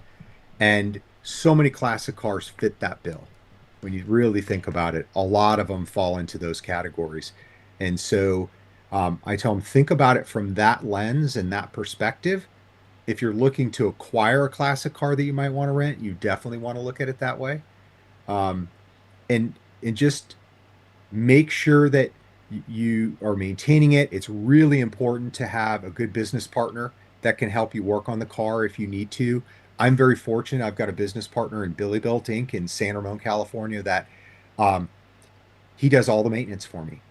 And so many classic cars fit that bill. When you really think about it, a lot of them fall into those categories. And so I tell them, think about it from that lens and that perspective. If you're looking to acquire a classic car that you might want to rent, you definitely want to look at it that way. And just make sure that you are maintaining it. It's really important to have a good business partner that can help you work on the car if you need to. I'm very fortunate. I've got a business partner in Billy Built Inc. in San Ramon, California, that he does all the maintenance for me,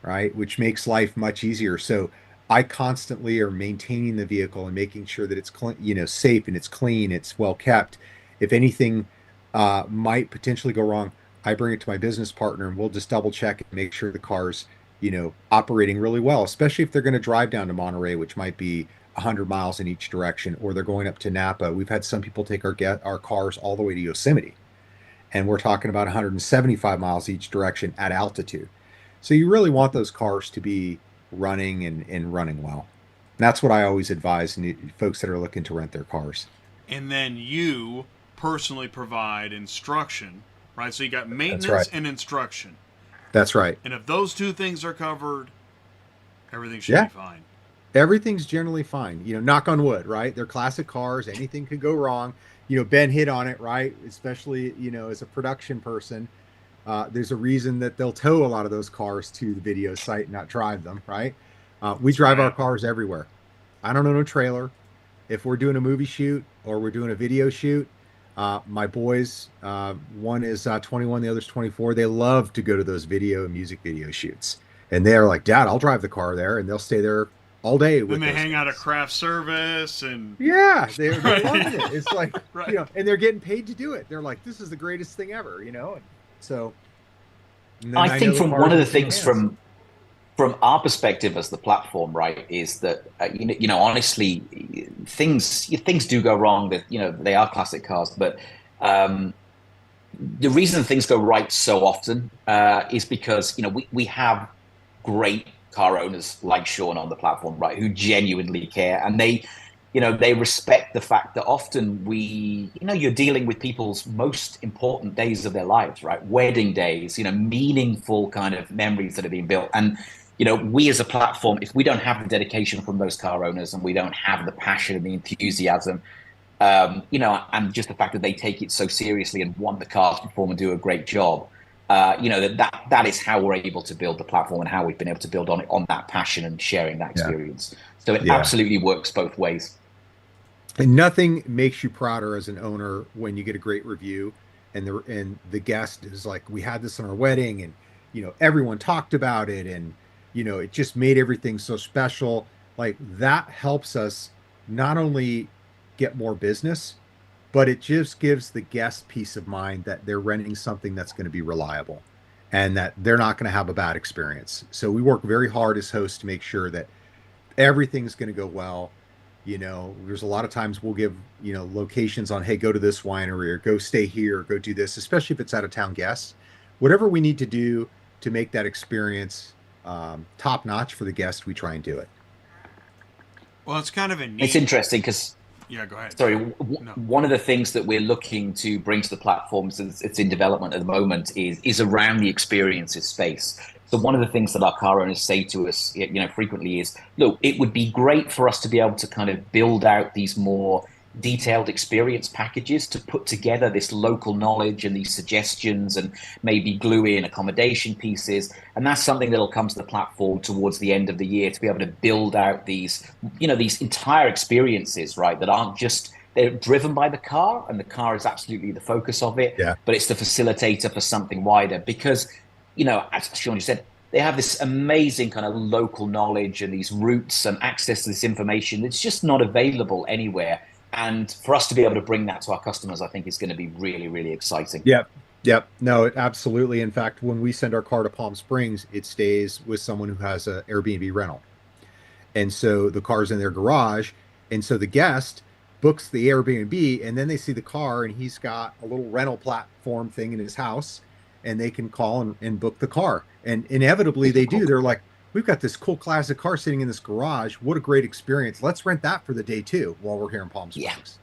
right? Which makes life much easier. So I constantly are maintaining the vehicle and making sure that it's clean, safe, and it's clean, it's well kept. If anything might potentially go wrong, I bring it to my business partner and we'll just double check and make sure the car's, operating really well, especially if they're going to drive down to Monterey, which might be 100 miles in each direction, or they're going up to Napa. We've had some people take our cars all the way to Yosemite. and we're talking about 175 miles each direction at altitude. So you really want those cars to be running and running well. And that's what I always advise folks that are looking to rent their cars. And then you personally provide instruction, right? So you got maintenance right. and instruction. That's right. And if those two things are covered, everything should be fine. Everything's generally fine. Knock on wood, right? They're classic cars. Anything could go wrong. Ben hit on it, right? Especially, as a production person, there's a reason that they'll tow a lot of those cars to the video site and not drive them, right? We drive our cars everywhere. I don't own a trailer. If we're doing a movie shoot or we're doing a video shoot, my boys, one is 21, the other's 24. They love to go to those video and music video shoots. And they're like, Dad, I'll drive the car there. And they'll stay there all day. Then they hang out at craft service and they're loving it. It's like, right. And they're getting paid to do it. They're like, this is the greatest thing ever, And so I think from one of the things from our perspective as the platform, right, is that honestly, things do go wrong. That they are classic cars, but the reason things go right so often is because we have great car owners like Shawn on the platform, right, who genuinely care, and they respect the fact that often you're dealing with people's most important days of their lives, right? Wedding days, meaningful kind of memories that are being built. And, we as a platform, if we don't have the dedication from those car owners and we don't have the passion and the enthusiasm, and just the fact that they take it so seriously and want the cars to perform and do a great job, that is how we're able to build the platform and how we've been able to build on that passion and sharing that experience. So it absolutely works both ways. And nothing makes you prouder as an owner when you get a great review and the guest is like, we had this on our wedding and, everyone talked about it and, it just made everything so special. Like that helps us not only get more business, but it just gives the guest peace of mind that they're renting something that's going to be reliable and that they're not going to have a bad experience. So we work very hard as hosts to make sure that everything's going to go well. There's a lot of times we'll give, locations on, hey, go to this winery or go stay here, or go do this, especially if it's out of town guests. Whatever we need to do to make that experience top notch for the guest, we try and do it. Well, it's kind of a neat... It's interesting because... Yeah, go ahead. Sorry, one of the things that we're looking to bring to the platforms it's in development at the moment is around the experiences space. So one of the things that our car owners say to us, frequently is, look, it would be great for us to be able to kind of build out these more detailed experience packages to put together this local knowledge and these suggestions and maybe glue in accommodation pieces. And that's something that'll come to the platform towards the end of the year to be able to build out these, these entire experiences, right, that aren't just, they're driven by the car and the car is absolutely the focus of it, but it's the facilitator for something wider because, as Shawn just said, they have this amazing kind of local knowledge and these routes and access to this information that's just not available anywhere. And for us to be able to bring that to our customers, I think is going to be really, really exciting. Yep. No, absolutely. In fact, when we send our car to Palm Springs, it stays with someone who has an Airbnb rental. And so the car's in their garage. And so the guest books the Airbnb and then they see the car and he's got a little rental platform thing in his house and they can call and book the car. And inevitably they do. They're like, we've got this cool classic car sitting in this garage. What a great experience. Let's rent that for the day too while we're here in Palm Springs.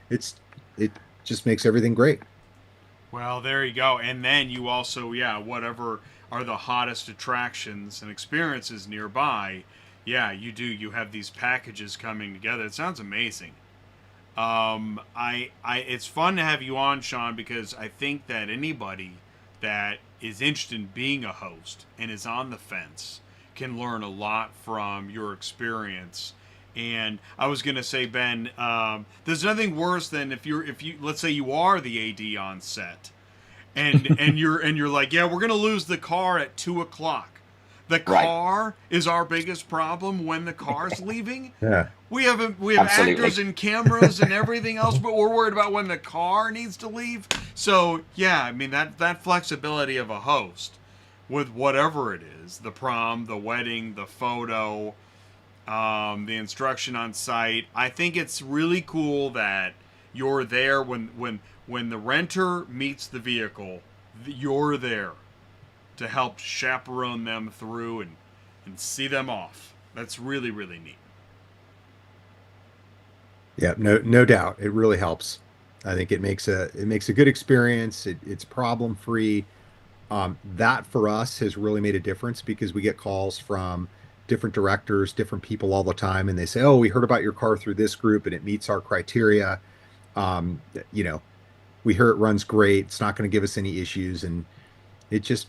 It just makes everything great. Well, there you go. And then you also, whatever are the hottest attractions and experiences nearby, you have these packages coming together. It sounds amazing. It's fun to have you on, Shawn, because I think that anybody that is interested in being a host and is on the fence can learn a lot from your experience. And I was going to say, Ben, there's nothing worse than if you let's say you are the AD on set and you're like, we're going to lose the car at 2:00. The car is our biggest problem when the car's leaving. Yeah. We have Absolutely. actors and cameras and everything else, but we're worried about when the car needs to leave. So, that flexibility of a host with whatever it is, the prom, the wedding, the photo, the instruction on site, I think it's really cool that You're there when the renter meets the vehicle. You're there to help chaperone them through and see them off. That's really, really neat. Yeah, no doubt. It really helps. I think it makes a good experience. It's problem free. That for us has really made a difference because we get calls from different directors, different people all the time, and they say, "Oh, we heard about your car through this group, and it meets our criteria. Um, you know, we hear it runs great. It's not going to give us any issues," and it just,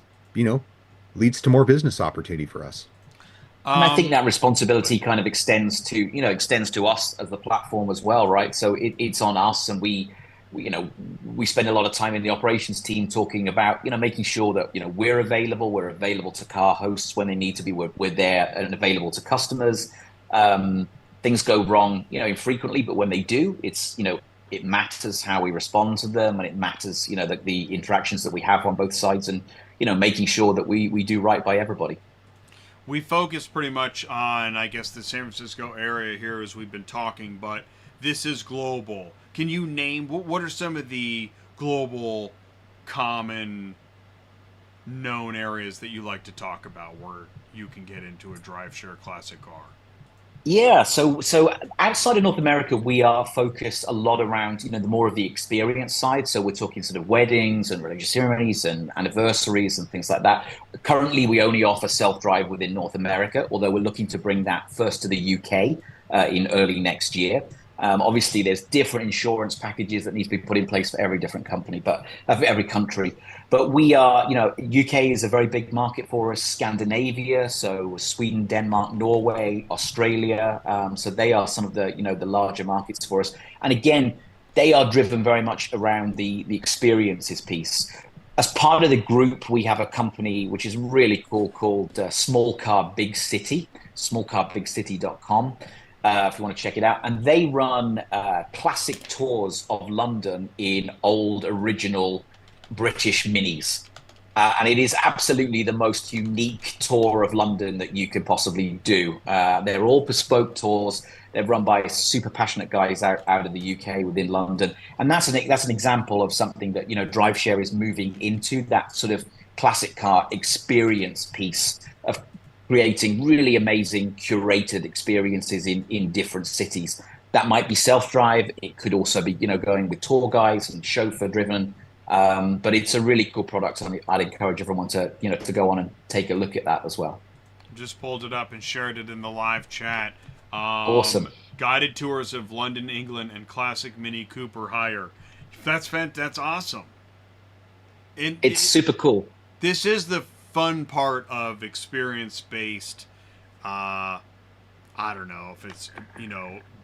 leads to more business opportunity for us. And I think that responsibility kind of extends to us as the platform as well, right? So it's on us, and we spend a lot of time in the operations team talking about, making sure that, we're available to car hosts when they need to be, we're there and available to customers. Things go wrong, infrequently, but when they do, it matters how we respond to them, and it matters, the interactions that we have on both sides, and, making sure that we do right by everybody. We focus pretty much on, I guess, the San Francisco area here as we've been talking, but this is global. Can you name what are some of the global common known areas that you like to talk about where you can get into a DriveShare classic car? Yeah, so outside of North America, we are focused a lot around, the more of the experience side. So we're talking sort of weddings and religious ceremonies and anniversaries and things like that. Currently, we only offer self-drive within North America, although we're looking to bring that first to the UK in early next year. Obviously, there's different insurance packages that need to be put in place for every different company, but for every country. But we are, UK is a very big market for us. Scandinavia, so Sweden, Denmark, Norway, Australia. So they are some of the, the larger markets for us. And again, they are driven very much around the experiences piece. As part of the group, we have a company which is really cool called Small Car Big City, smallcarbigcity.com. If you want to check it out. And they run classic tours of London in old original British Minis. And it is absolutely the most unique tour of London that you could possibly do. They're all bespoke tours. They're run by super passionate guys out of the UK within London. And that's an example of something that, DriveShare is moving into, that sort of classic car experience piece of creating really amazing curated experiences in different cities. That might be self-drive. It could also be, going with tour guides and chauffeur driven. But it's a really cool product. And I'd encourage everyone to, to go on and take a look at that as well. Just pulled it up and shared it in the live chat. Awesome. Guided tours of London, England, and classic Mini Cooper hire. That's awesome. It's super cool. This is the fun part of experience-based, I don't know if it's,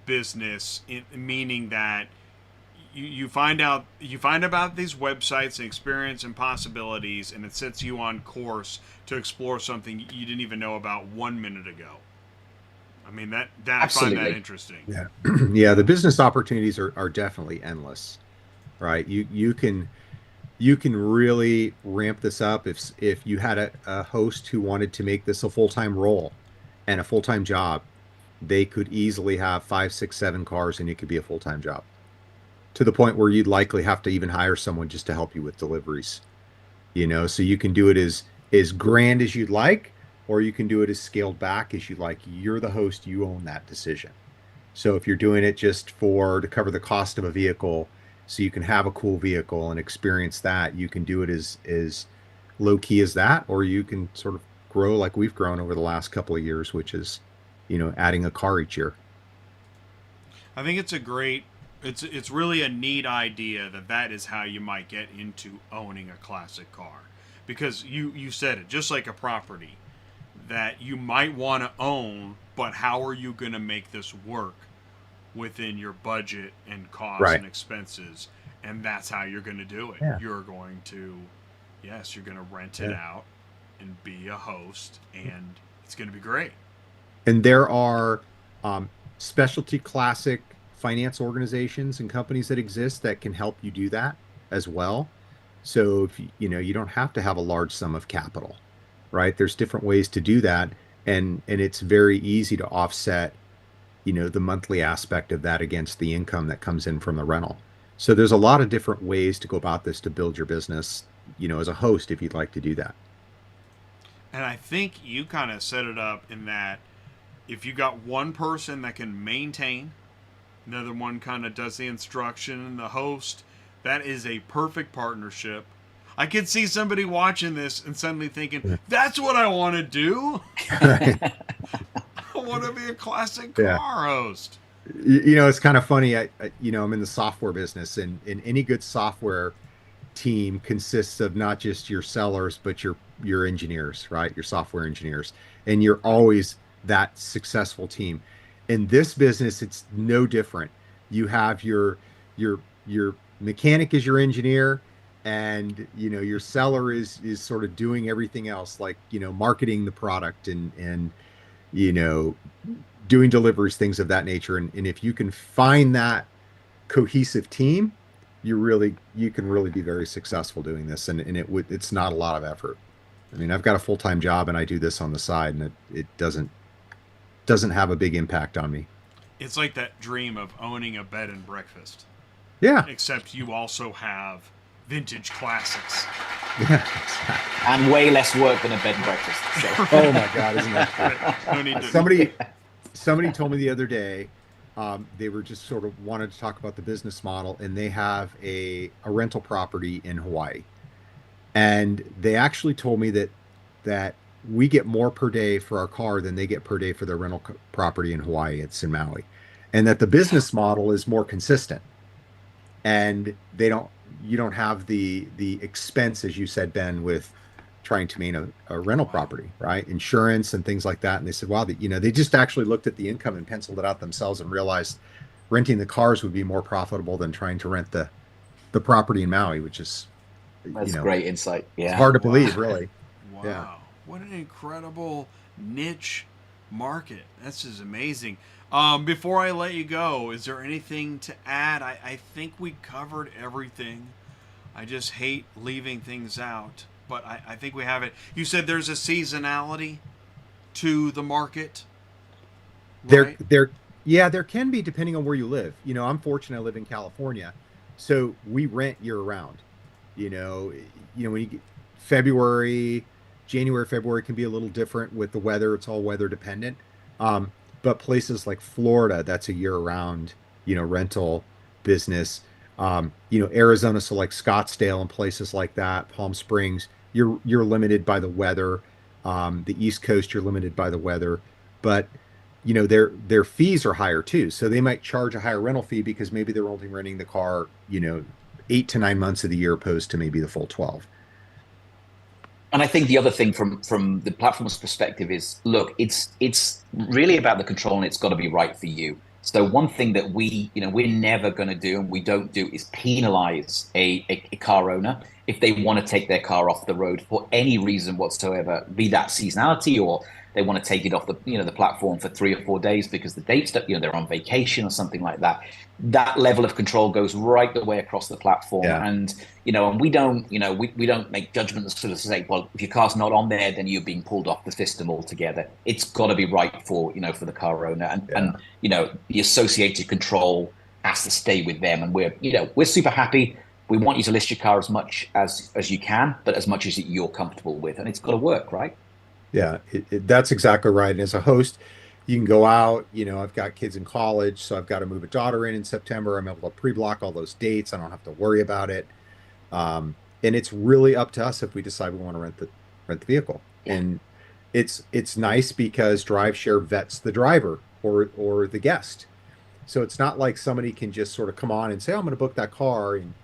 business, meaning that you find about these websites and experience and possibilities, and it sets you on course to explore something you didn't even know about 1 minute ago. I mean, that I find that interesting. Yeah. Yeah, the business opportunities are definitely endless, right? You can really ramp this up if you had a host who wanted to make this a full-time role and a full-time job. They could easily have 5, 6, 7 cars, and it could be a full-time job, to the point where you'd likely have to even hire someone just to help you with deliveries. So you can do it as grand as you'd like, or you can do it as scaled back as you'd like. You're the host, you own that decision. So if you're doing it just to cover the cost of a vehicle, so you can have a cool vehicle and experience that, you can do it as low key as that, or you can sort of grow like we've grown over the last couple of years, which is, adding a car each year. I think it's really a neat idea that is how you might get into owning a classic car, because you said it, just like a property that you might want to own, but how are you going to make this work within your budget and costs and expenses? And that's how you're going to do it. Yeah. You're going to rent it out and be a host, and it's going to be great. And there are specialty classic finance organizations and companies that exist that can help you do that as well. So if you don't have to have a large sum of capital, right? There's different ways to do that, and it's very easy to offset the monthly aspect of that against the income that comes in from the rental. So there's a lot of different ways to go about this to build your business, as a host, if you'd like to do that. And I think you kind of set it up in that if you got one person that can maintain, another one kind of does the instruction and the host, that is a perfect partnership. I could see somebody watching this and suddenly thinking, that's what I want to do. I want to be a classic car host. It's kind of funny. I'm in the software business, and any good software team consists of not just your sellers, but your engineers, right? Your software engineers, and you're always that successful team. In this business, it's no different. You have your mechanic is your engineer, and your seller is sort of doing everything else, like marketing the product and doing deliveries, things of that nature. And if you can find that cohesive team, you can really be very successful doing this. And it's not a lot of effort. I mean, I've got a full-time job and I do this on the side, and it doesn't have a big impact on me. It's like that dream of owning a bed and breakfast. Yeah. Except you also have vintage classics. Yeah, exactly. And way less work than a bed and breakfast. So. Oh my God, isn't that true? No need to. Somebody told me the other day, they were just sort of wanted to talk about the business model, and they have a rental property in Hawaii. And they actually told me that we get more per day for our car than they get per day for their rental property in Hawaii. It's in Maui. And that the business model is more consistent. And you don't have the expense, as you said, Ben, with trying to maintain a rental property, right? Insurance and things like that. And they said, wow, they just actually looked at the income and penciled it out themselves and realized renting the cars would be more profitable than trying to rent the property in Maui, which is, that's great insight. Yeah. It's hard to believe, really. Wow. Yeah. What an incredible niche market. This is amazing. Before I let you go, is there anything to add? I think we covered everything. I just hate leaving things out, but I think we have it. You said there's a seasonality to the market, right? There can be, depending on where you live. I'm fortunate I live in California, so we rent year round. When you get January, February can be a little different with the weather. It's all weather dependent. But places like Florida, that's a year-round, rental business. Arizona, so like Scottsdale and places like that, Palm Springs, you're limited by the weather. The East Coast, you're limited by the weather. But their fees are higher too. So they might charge a higher rental fee because maybe they're only renting the car, 8 to 9 months of the year, opposed to maybe the full 12. And I think the other thing from the platform's perspective is, look, it's really about the control, and it's got to be right for you. So one thing that we're never going to do, and we don't do, is penalize a car owner if they want to take their car off the road for any reason whatsoever, be that seasonality, or they want to take it off the platform for 3 or 4 days because the dates that they're on vacation or something like that. That level of control goes right the way across the platform. Yeah. And and we don't make judgments sort of say, well, if your car's not on there, then you're being pulled off the system altogether. It's got to be right for for the car owner, and the associated control has to stay with them. And we're super happy. We want you to list your car as much as you can, but as much as you're comfortable with, and it's got to work, right? Yeah, that's exactly right. And as a host, you can go out, I've got kids in college, so I've got to move a daughter in September. I'm able to pre-block all those dates. I don't have to worry about it. And it's really up to us if we decide we want to rent the vehicle. Yeah. And it's nice because DriveShare vets the driver or the guest. So it's not like somebody can just sort of come on and say, I'm going to book that car. And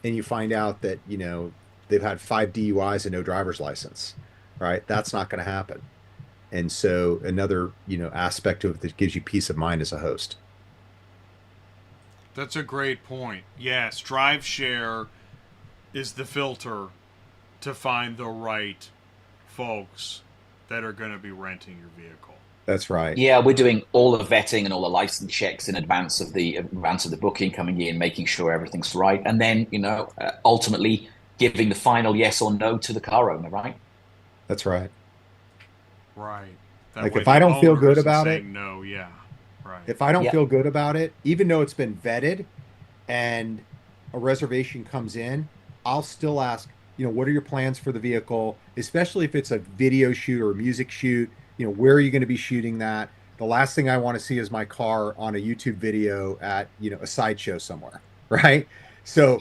you find out that, they've had 5 DUIs and no driver's license. Right? That's not going to happen. And so another, aspect of it that gives you peace of mind as a host. That's a great point. Yes, DriveShare is the filter to find the right folks that are going to be renting your vehicle. That's right. Yeah, we're doing all the vetting and all the license checks in advance of the booking coming in, making sure everything's right, and then ultimately giving the final yes or no to the car owner, right? That's right. Right. Like if I don't feel good about it, no, yeah, right. If I don't feel good about it, even though it's been vetted and a reservation comes in, I'll still ask, what are your plans for the vehicle, especially if it's a video shoot or a music shoot, where are you going to be shooting that? The last thing I want to see is my car on a YouTube video at, a sideshow somewhere, right? So,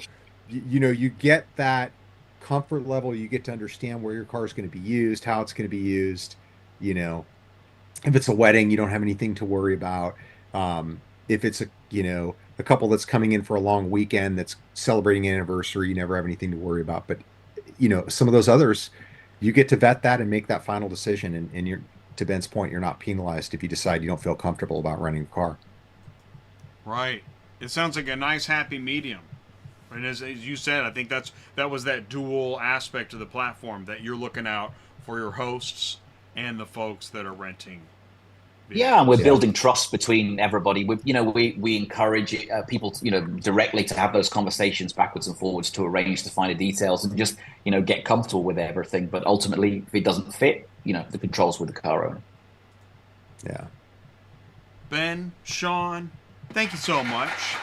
you get that comfort level, you get to understand where your car is going to be used, how it's going to be used, you know, if it's a wedding, you don't have anything to worry about. If it's a couple that's coming in for a long weekend that's celebrating an anniversary, you never have anything to worry about. But some of those others, you get to vet that and make that final decision. And you're, to Ben's point, you're not penalized if you decide you don't feel comfortable about renting a car. Right. It sounds like a nice happy medium. And as you said, I think that was that dual aspect of the platform, that you're looking out for your hosts and the folks that are renting. Yeah, and we're building trust between everybody. We encourage people, directly to have those conversations backwards and forwards to arrange the finer details and just, get comfortable with everything. But ultimately, if it doesn't fit, the controls with the car owner. Yeah. Ben, Shawn, thank you so much.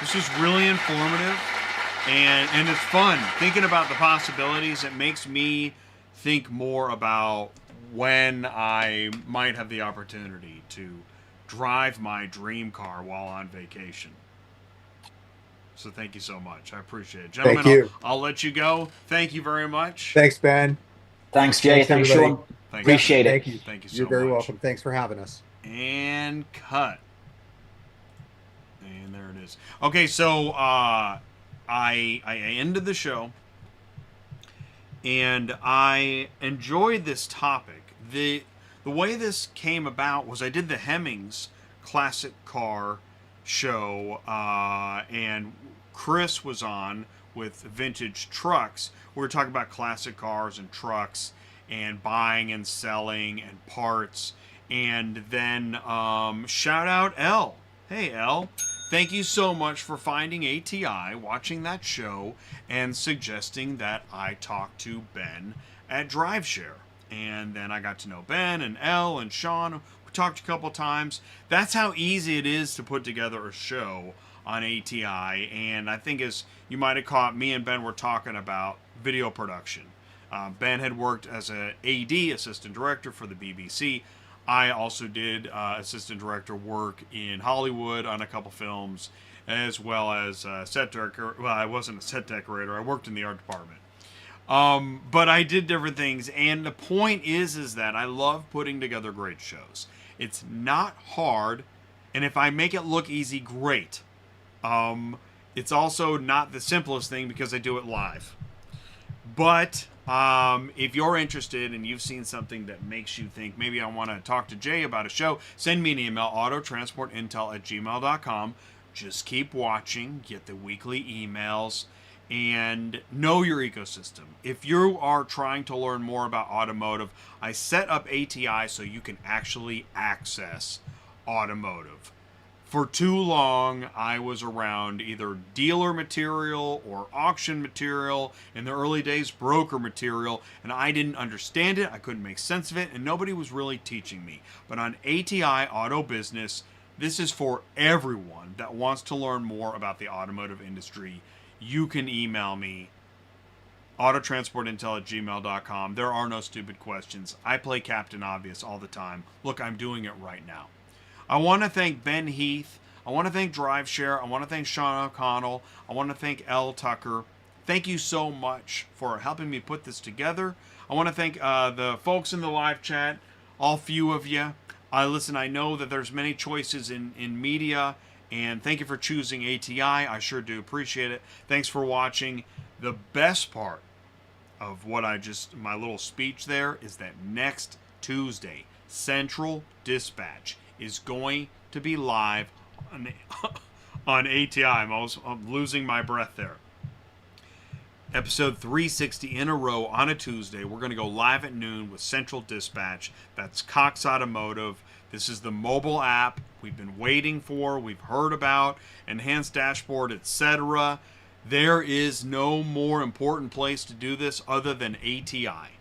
This was really informative, and it's fun thinking about the possibilities. It makes me think more about when I might have the opportunity to drive my dream car while on vacation. So thank you so much. I appreciate it. Gentlemen, Thank you. I'll let you go. Thank you very much. Thanks, Ben. Thanks, Jay. Thanks, Shawn. Appreciate it. Thank you. Thank you so much. You're very welcome. Thanks for having us. And cut. And there it is. Okay, so I ended the show, and I enjoyed this topic. The way this came about was I did the Hemmings classic car show, and Chris was on with vintage trucks. We were talking about classic cars and trucks and buying and selling and parts. And then shout out Elle. Hey, Elle. Thank you so much for finding ATI, watching that show, and suggesting that I talk to Ben at DRIVESHARE. And then I got to know Ben and Elle and Shawn. We talked a couple times. That's how easy it is to put together a show on ATI. And I think, as you might have caught, me and Ben were talking about video production. Ben had worked as an AD, assistant director, for the BBC. I also did assistant director work in Hollywood on a couple films, as well as set decorator. Well, I wasn't a set decorator. I worked in the art department. But I did different things, and the point is that I love putting together great shows. It's not hard, and if I make it look easy, great. It's also not the simplest thing because I do it live. But if you're interested and you've seen something that makes you think, maybe I want to talk to Jay about a show, send me an email, autotransportintel@gmail.com. Just keep watching, get the weekly emails, and know your ecosystem. If you are trying to learn more about automotive, I set up ATI so you can actually access automotive. For too long, I was around either dealer material or auction material, in the early days, broker material, and I didn't understand it, I couldn't make sense of it, and nobody was really teaching me. But on ATI Auto Business, this is for everyone that wants to learn more about the automotive industry. You can email me, autotransportintel@gmail.com. There are no stupid questions. I play Captain Obvious all the time. Look, I'm doing it right now. I want to thank Ben Heath. I want to thank DRIVESHARE. I want to thank Shawn O'Connell. I want to thank Elle Tucker. Thank you so much for helping me put this together. I want to thank the folks in the live chat, all few of you. Listen, I know that there's many choices in media, and thank you for choosing ATI. I sure do appreciate it. Thanks for watching. The best part of what my little speech there is that next Tuesday, Central Dispatch is going to be live on ATI. I'm losing my breath there. Episode 360 in a row on a Tuesday. We're going to go live at noon with Central Dispatch. That's Cox Automotive. This is the mobile app we've been waiting for, we've heard about, enhanced dashboard, etc. There is no more important place to do this other than ATI.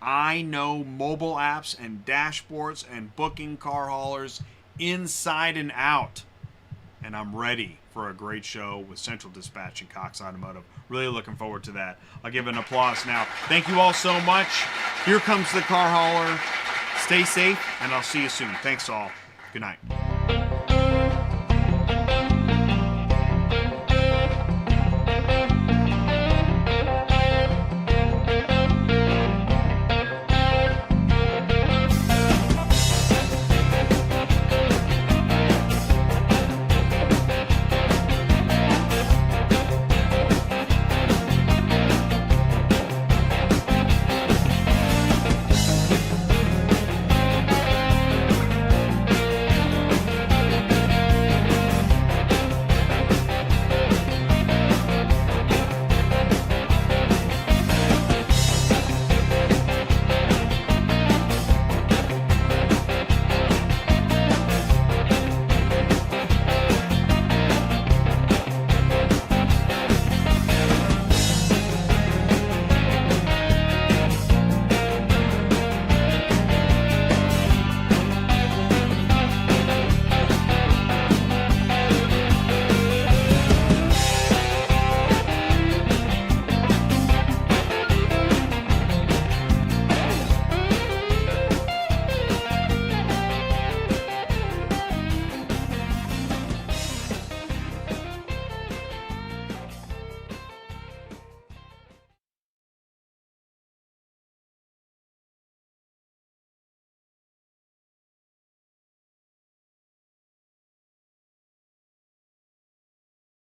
I know mobile apps and dashboards and booking car haulers inside and out. and I'm ready for a great show with Central Dispatch and Cox Automotive. Really looking forward to that. I'll give an applause now. Thank you all so much. Here comes the car hauler. Stay safe, and I'll see you soon. Thanks all. Good night.